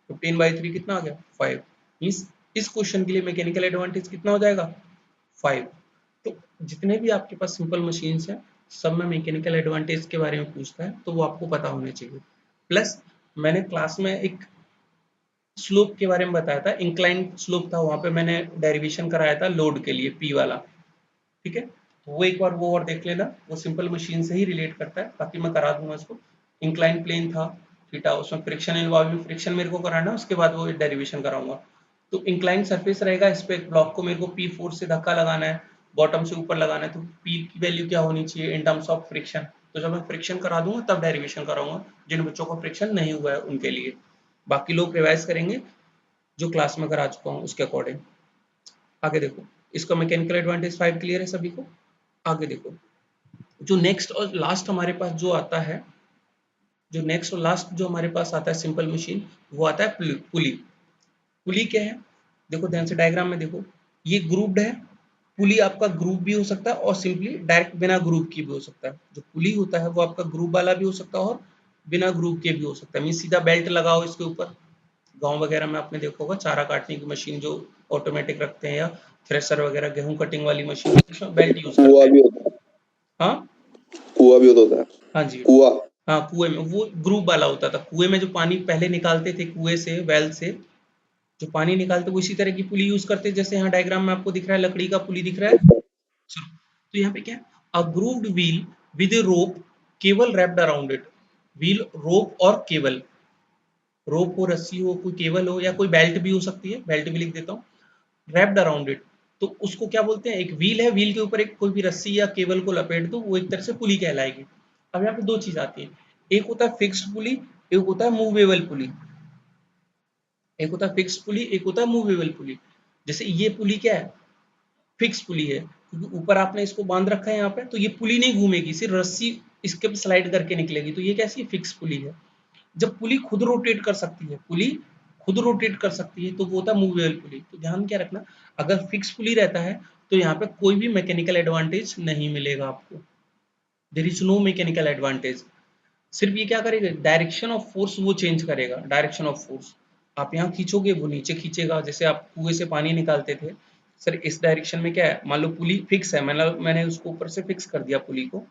15/3 कितना आ गया 5। मींस इस क्वेश्चन के लिए मैकेनिकल एडवांटेज कितना हो जाएगा 5। तो जितने भी आपके पास सिंपल मशीन्स हैं सब में मैकेनिकल एडवांटेज के बारे में पूछता है, तो वो आपको पता होने चाहिए। प्लस मैंने क्लास में एक स्लोप के बारे में बताया था, इंक्लाइन स्लोप था, वहां पे मैंने डेरिवेशन कराया था लोड के लिए पी वाला, ठीक है, तो वो एक बार वो और देख लेना, वो सिंपल मशीन से ही रिलेट करता है, बाकी मैं करा दूंगा इसको। इंक्लाइन प्लेन था थीटा, उसमें फ्रिक्शन इन्वॉल्व, फ्रिक्शन मेरे को कराना है, उसके बाद वो डेरिवेशन कराऊंगा। तो इंक्लाइन सरफेस रहेगा, इस पे एक ब्लॉक को मेरे को पी फोर्स से धक्का लगाना है, बॉटम से ऊपर लगाना है, तो पी की वैल्यू क्या होनी चाहिए इन टर्म्स ऑफ फ्रिक्शन। तो जब मैं फ्रिक्शन करा दूंगा तब डेरिवेशन कराऊंगा, जिन बच्चों को फ्रिक्शन नहीं हुआ है उनके लिए। बाकी लोग रिवाइज करेंगे जो क्लास में करा चुका हूँ उसके अकॉर्डिंग। आगे देखो, इसका मैकेनिकल एडवांटेज 5 क्लियर है सभी को। आगे देखो, जो नेक्स्ट और लास्ट हमारे पास जो आता है, जो नेक्स्ट और लास्ट जो हमारे पास आता है सिंपल मशीन, वो आता है पुली। पुली क्या है, देखो ध्यान से डायग्राम में देखो, ये ग्रुप्ड है, पुली आपका ग्रुप भी हो सकता है और सिंपली डायरेक्ट बिना ग्रुप की भी हो सकता है। जो पुली होता है वो आपका ग्रुप वाला भी हो सकता है और बिना ग्रुप के भी हो सकता है। मीन सीधा बेल्ट लगाओ इसके ऊपर, गांव वगैरह में आपने देखा होगा चारा काटने की मशीन जो ऑटोमेटिक रखते हैं, या थ्रेसर वगैरह गेहूं कटिंग वाली मशीन होती है, उसमें बेल्ट यूज कुआ करते हैं। भी होता है, हाँ कुआ भी होता है, हाँ जी, कुआ। हाँ कुएं में वो ग्रुप वाला होता था, कुएं में जो पानी पहले निकालते थे कुएं से, वेल से जो पानी निकालते, वो इसी तरह की पुली यूज करते, जैसे यहाँ डायग्राम में आपको दिख रहा है लकड़ी का पुली दिख रहा है। चलो, तो यहाँ पे क्या है, a grooved wheel with a rope cable wrapped around it. Wheel, rope और केबल, रोप हो, रस्सी हो, कोई केबल हो, या कोई बेल्ट भी हो सकती है, बेल्ट भी लिख देता हूँ, रैप्ड अराउंड इट, तो उसको क्या बोलते हैं, एक व्हील है, व्हील के ऊपर एक कोई भी रस्सी या केबल को लपेट दो, वो एक तरह से पुली कहलाएगी। अब यहाँ पे दो चीज आती है, एक होता है फिक्स्ड पुली, एक होता है मूवेबल पुली। एक होता है फिक्स्ड पुली, एक होता है मूवेबल पुली। जैसे ये पुली क्या है, फिक्स पुली है, क्योंकि ऊपर आपने इसको बांध रखा है यहाँ पे, तो ये पुली नहीं घूमेगी, सिर्फ रस्सी इसके पे स्लाइड करके निकलेगी, तो ये कैसी फिक्स पुली है। जब पुली खुद रोटेट कर सकती है, पुली खुद रोटेट कर सकती है, तो वो होता है मूवेबल पुली। तो ध्यान क्या रखना, अगर फिक्स पुली रहता है तो यहाँ पे कोई भी मैकेनिकल एडवांटेज नहीं मिलेगा आपको, there is no mechanical advantage. सिर्फ ये क्या करेगा, डायरेक्शन ऑफ फोर्स वो चेंज करेगा, डायरेक्शन ऑफ फोर्स। आप यहाँ खींचोगे वो नीचे खींचेगा, जैसे आप कुएं से पानी निकालते थे, सर इस डायरेक्शन में क्या है, मान लो पुली फिक्स है, मैंने उसको ऊपर से फिक्स कर दिया, पुली को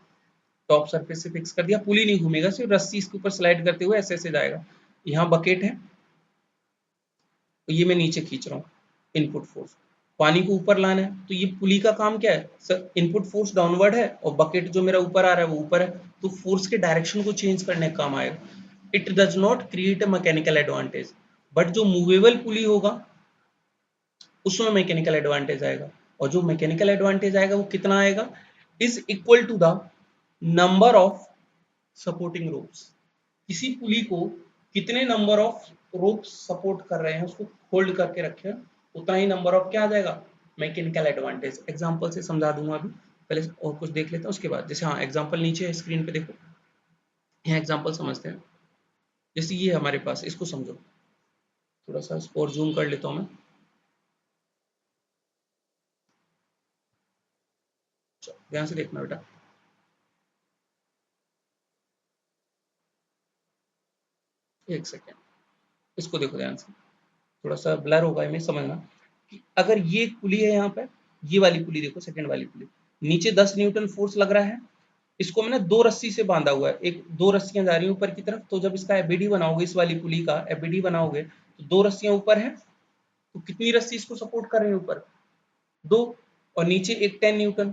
टॉप सरफेस से फिक्स कर दिया, पुली नहीं घूमेगा, सिर्फ रस्सी इसके ऊपर स्लाइड करते हुए ऐसे ऐसे जाएगा। यहाँ बकेट है, तो ये मैं नीचे खींच रहा हूँ, इनपुट फोर्स, पानी को ऊपर लाना है, तो ये पुली का काम क्या है सर, इनपुट फोर्स डाउनवर्ड है और बकेट जो मेरा ऊपर आ रहा है वो ऊपर है, तो फोर्स के डायरेक्शन को चेंज करने का काम आएगा। It does not create a mechanical advantage, but जो मूवेबल पुली होगा उसमें मैकेनिकल एडवांटेज आएगा, और जो मैकेनिकल एडवांटेज आएगा वो कितना आएगा, is equal to the number of supporting ropes. किसी पुली को कितने नंबर ऑफ रोप्स सपोर्ट कर रहे हैं, उसको होल्ड करके रखे हैं, उतना ही नंबर ऑफ क्या आ जाएगा, मैकेनिकल एडवांटेज। एग्जांपल से समझा दूंगा अभी, पहले और कुछ देख लेते हैं उसके बाद। जैसे हाँ एग्जांपल नीचे है स्क्रीन पे देखो, यहाँ एग्जांपल समझते हैं। जैसे ये हमारे पास, इसको समझो, थोड़ा सा इसको और जूम कर लेता हूँ मैं। ध्यान से देखना बेटा, एक सेकेंड, इसको देखो ध्यान से, थोड़ा सा ब्लर होगा इमेज, समझना कि अगर ये एक पुली है यहाँ पे, ये वाली पुली देखो, सेकंड वाली पुली, नीचे 10 न्यूटन फोर्स लग रहा है, इसको मैंने दो रस्सी से बांधा हुआ है, एक दो रस्सियां जा रही हैं ऊपर की तरफ, तो जब इसका एबीडी बनाओगे, इस वाली पुली का एबीडी बनाओगे, तो दो रस्सियां ऊपर है, तो कितनी रस्सी इसको सपोर्ट कर रही है ऊपर, दो, और नीचे एक 10 न्यूटन,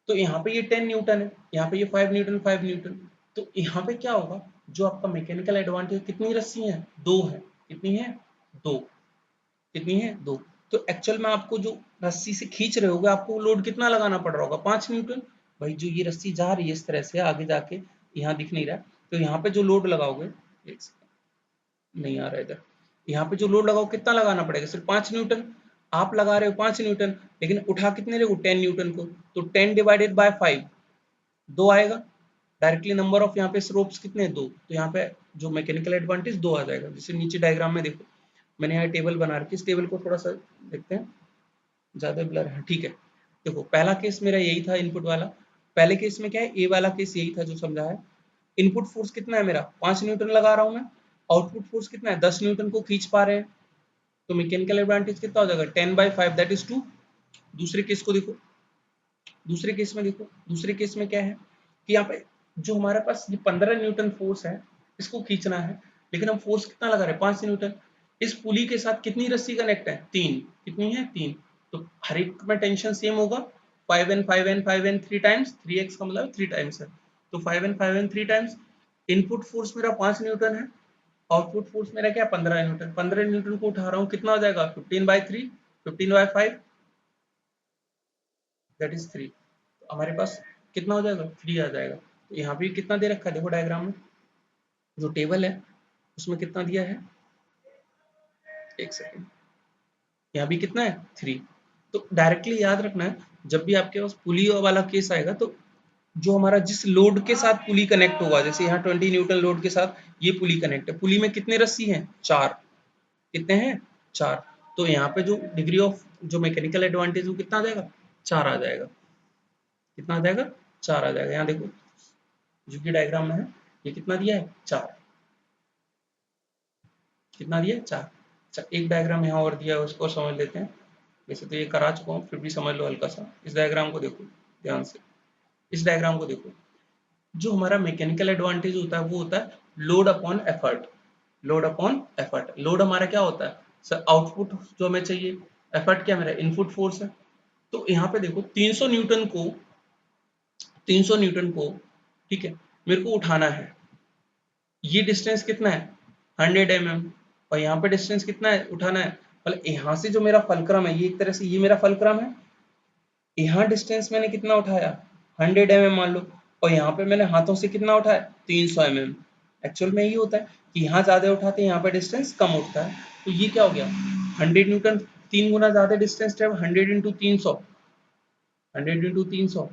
तो यहाँ पे ये 10 न्यूटन है, यहाँ पे ये 5 न्यूटन 5 न्यूटन, तो यहाँ पे क्या होगा, जो आपका मैकेनिकल एडवांटेज, कितनी रस्सी है, दो है, कितनी है, दो, कितनी है, दो, तो एक्चुअल में आपको जो रस्सी से खींच रहे होगे, आपको लोड कितना लगाना पड़ रहा होगा, 5 न्यूटन। भाई जो ये रस्सी जा रही है इस तरह से आगे जाके, यहाँ दिख नहीं रहा, तो यहाँ पे जो लोड लगाओगे, एक सेकंड, नहीं आ रहा इधर, यहाँ पे जो लोड लगाओ कितना लगाना पड़ेगा, सिर्फ 5 न्यूटन, आप लगा रहे हो 5 न्यूटन, लेकिन उठा कितने रहे हो, 10 न्यूटन को, तो 10 डिवाइडेड बाय 5, दो आएगा, डायरेक्टली नंबर ऑफ यहाँ पे स्लोप्स कितने हैं, दो, तो यहाँ पे जो मैकेनिकल एडवांटेज दो आ जाएगा, जैसे नीचे डायग्राम में देखो, मैंने यहाँ टेबल बना रखी, इस टेबल को थोड़ा सा देखते हैं, ज्यादा ब्लर है, ठीक है, देखो पहला केस मेरा यही था इनपुट वाला, पहले केस में क्या है, ए वाला केस यही था जो समझा है, इनपुट फोर्स कितना है मेरा, 5 न्यूटन लगा रहा हूं मैं, आउटपुट फोर्स कितना है, 10 न्यूटन को खींच पा रहे हैं, तो मैकेनिकल एडवांटेज कितना हो जाएगा, 10/5 दैट इज 2। दूसरे केस को देखो, दूसरे केस में देखो, दूसरे केस में क्या है कि यहाँ पे जो हमारे पास ये 15 न्यूटन फोर्स है, इसको खींचना है, लेकिन हम फोर्स कितना लगा रहे हैं, 5 न्यूटन, इस पुली के साथ कितनी रस्सी कनेक्ट है, तीन, कितनी है, तीन, तो हर एक में टेंशन सेम होगा, 5n 5n 5n 3 times, 3x का मतलब 3 टाइम्स है, तो 5n 5n 3 times, input force मेरा 5 न्यूटन है, आउटपुट फोर्स मेरा क्या, 15 न्यूटन, 15 न्यूटन को उठा रहा हूँ, कितना हो जाएगा, 15/3, 15/5 दैट इज 3, तो हमारे पास कितना हो जाएगा, 3 आ जाएगा, तो यहाँ पे कितना दे रखा है, देखो डायग्राम में जो टेबल है उसमें कितना दिया है, एक सेकेंड, यहाँ भी कितना है, 3, तो डायरेक्टली याद रखना है, जब भी आपके पास पुली वाला केस आएगा, तो जो हमारा जिस लोड के साथ पुली कनेक्ट होगा, जैसे यहाँ 20 न्यूटन लोड के साथ ये पुली कनेक्ट है, पुली में कितने रस्सी हैं, चार, कितने हैं, चार, तो यहाँ पे जो डिग्री ऑफ जो मैकेनिकल एडवांटेज वो कितना आ जाएगा, चार आ जाएगा, कितना आ जाएगा, चार आ जाएगा, यहाँ देखो जो कि डायग्राम में है, ये कितना दिया है, चार, कितना दिया है, चार, अच्छा एक डायग्राम यहाँ और दिया है, उसको समझ लेते हैं, वैसे तो ये करा चुका हूँ, फिर भी समझ लो हल्का सा, इस डायग्राम को देखो ध्यान से, इस डायग्राम को देखो, जो हमारा मैकेनिकल एडवांटेज होता है वो होता है load upon effort, load upon effort, load हमारा क्या होता है सर, आउटपुट जो हमें चाहिए, एफर्ट क्या मेरा इनपुट फोर्स है, तो यहाँ पे देखो 300 न्यूटन को, 300 न्यूटन को, ठीक है, मेरे को उठाना है, ये डिस्टेंस कितना है, 100 mm, और यहाँ पे डिस्टेंस कितना है, उठाना है, मतलब यहाँ से जो मेरा फलक्रम है, ये एक तरह से ये मेरा फलक्रम है, यहाँ डिस्टेंस मैंने कितना उठाया, 100 mm मान लो, और यहाँ पे मैंने हाथों से कितना उठाया, 300 mm, एक्चुअल में ये होता है कि यहाँ ज्यादा उठाते हैं, यहाँ पे डिस्टेंस कम उठता है, तो ये क्या हो गया, 100 न्यूटन, तीन गुना ज्यादा डिस्टेंस ट्रेवल, 100 × 300, 100 × 300,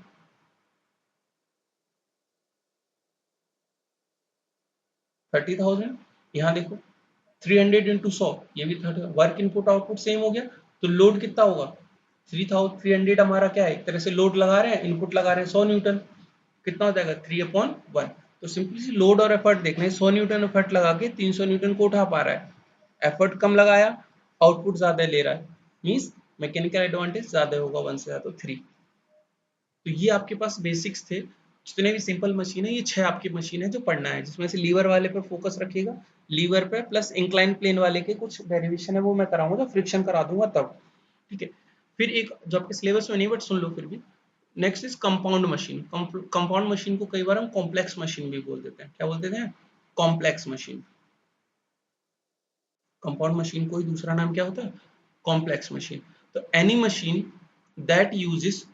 30,000, यहाँ देखो 300 × 100, ये भी 30, वर्क इनपुट आउटपुट सेम हो गया, तो लोड कितना होगा, 3,300, हमारा क्या है, एक तरह से लोड लगा रहे हैं, इनपुट लगा रहे हैं 100 न्यूटन, कितना हो जाएगा, 3/1, तो सिंपली सी लोड और एफर्ट देखना है, 100 न्यूटन एफर्ट लगा के 300 न्यूटन को उठा पा रहा है, एफर्ट कम लगाया, आउटपुट ज्यादा ले रहा है, मीन्स मैकेनिकल एडवांटेज ज्यादा होगा, वन से ज्यादा, तो 3, तो ये आपके पास बेसिक्स थे, जितने भी सिंपल मशीन है, ये 6 आपकी मशीन है जो पढ़ना है, जिसमें से लीवर वाले पे फोकस रखिएगा, लीवर पे प्लस इंक्लाइन प्लेन वाले के कुछ डेरिवेशन है वो मैं कराऊंगा, जब फ्रिक्शन करा दूंगा तब, ठीक है, फिर एक जो आपके सिलेबस में नहीं बट सुन लो फिर भी, next is compound machine, compound machine को कई बार हम कॉम्प्लेक्स मशीन भी बोल देते हैं, क्या बोल देते हैं, कॉम्प्लेक्स मशीन, कंपाउंड मशीन को ही दूसरा नाम क्या होता है, कॉम्प्लेक्स मशीन, तो any machine that uses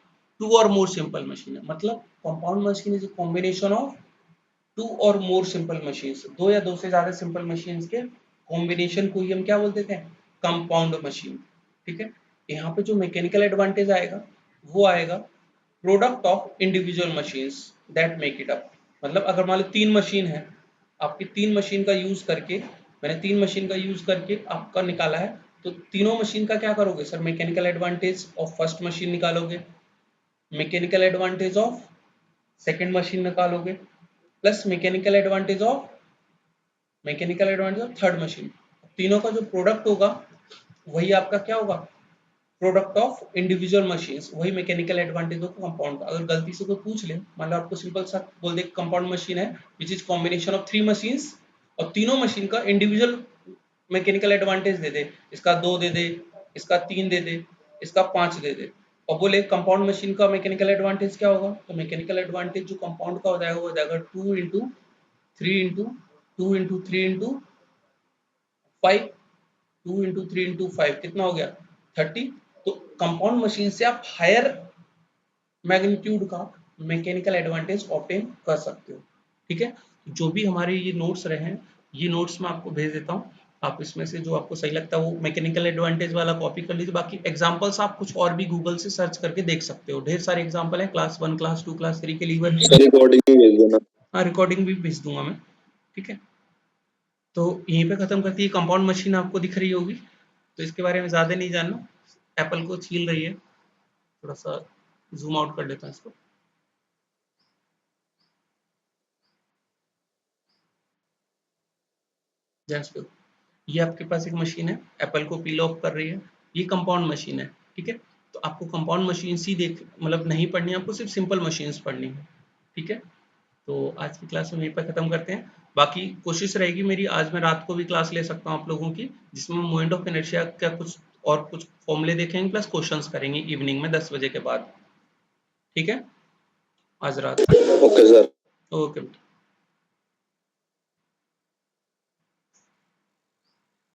two or more simple machine, मतलब compound machine is a combination of two or more simple machines, दो या दो से ज्यादा सिंपल मशीन्स के कॉम्बिनेशन को ही हम क्या बोल देते हैं, कंपाउंड मशीन, ठीक है, यहाँ पे जो मैकेनिकल एडवांटेज आएगा वो आएगा product of individual machines that make it up, मतलब अगर मान लो तीन मशीन है, आपकी तीन मशीन का यूज करके, मैंने तीन मशीन का यूज करके आपका निकाला है, तो तीनों मशीन का क्या करोगे sir, mechanical advantage of first machine निकालोगे, mechanical advantage of second machine निकालोगे plus mechanical advantage of third machine. तीनों का जो प्रोडक्ट होगा वही आपका क्या होगा, प्रोडक्ट ऑफ इंडिविजुअल मशीन्स, वही मैकेनिकल एडवांटेज ऑफ कंपाउंड। अगर गलती से कोई पूछ ले, मान लो आपको सिंपल सा बोल दे कंपाउंड मशीन है which is combination of 3 machines, और तीनों मशीन का इंडिविजुअल मैकेनिकल एडवांटेज दे दे, इसका 2 दे दे, इसका 3 दे दे, इसका 5 दे दे, और बोले कंपाउंड मशीन का मैकेनिकल एडवांटेज क्या होगा, तो मैकेनिकल एडवांटेज जो कंपाउंड का हो जाएगा वो हो जाएगा 2 into 3 into 2 into 3 into 5, 2 into 3 into 5 कितना हो गया 30। तो कंपाउंड मशीन से आप हायर मैग्नीट्यूड का मैकेनिकल एडवांटेज ऑब्टेन कर सकते हो। ठीक है, जो भी हमारे ये नोट्स रहे हैं, ये नोट्स मैं आपको भेज देता हूँ, आप इसमें से जो आपको सही लगता है वो मैकेनिकल एडवांटेज वाला कॉपी कर लीजिए। बाकी एग्जांपल्स आप कुछ और भी गूगल से सर्च करके देख सकते हो, ढेर सारे एग्जांपल है क्लास 1 क्लास 2 क्लास 3 के लीवर के। रिकॉर्डिंग भी भेज देना। हाँ, रिकॉर्डिंग भी भेज दूंगा मैं। ठीक है, तो यहीं पे खत्म करती है। कंपाउंड मशीन आपको दिख रही होगी, तो इसके बारे में ज़्यादा नहीं जानना, एप्पल को छील रही है। थोड़ा सा जूम आउट कर लेता हूँ इसको। जस्ट ये आपके पास एक मशीन है, एप्पल को पील ऑफ कर रही है, ये कंपाउंड मशीन है। ठीक है, तो आपको कंपाउंड मशीन ही देख मतलब नहीं पढ़नी है, आपको सिर्फ सिंपल मशीन्स पढ़नी है। ठीक है, तो आज की क्लास हम यहीं पर खत्म करते हैं। बाकी कोशिश रहेगी मेरी, आज मैं रात को भी क्लास ले सकता हूँ आप लोगों की, जिसमें मोमेंट ऑफ इनर्शिया का कुछ फॉर्मूले देखेंगे प्लस क्वेश्चंस करेंगे इवनिंग में 10 बजे के बाद। ठीक है, आज रात। Okay sir. ओके।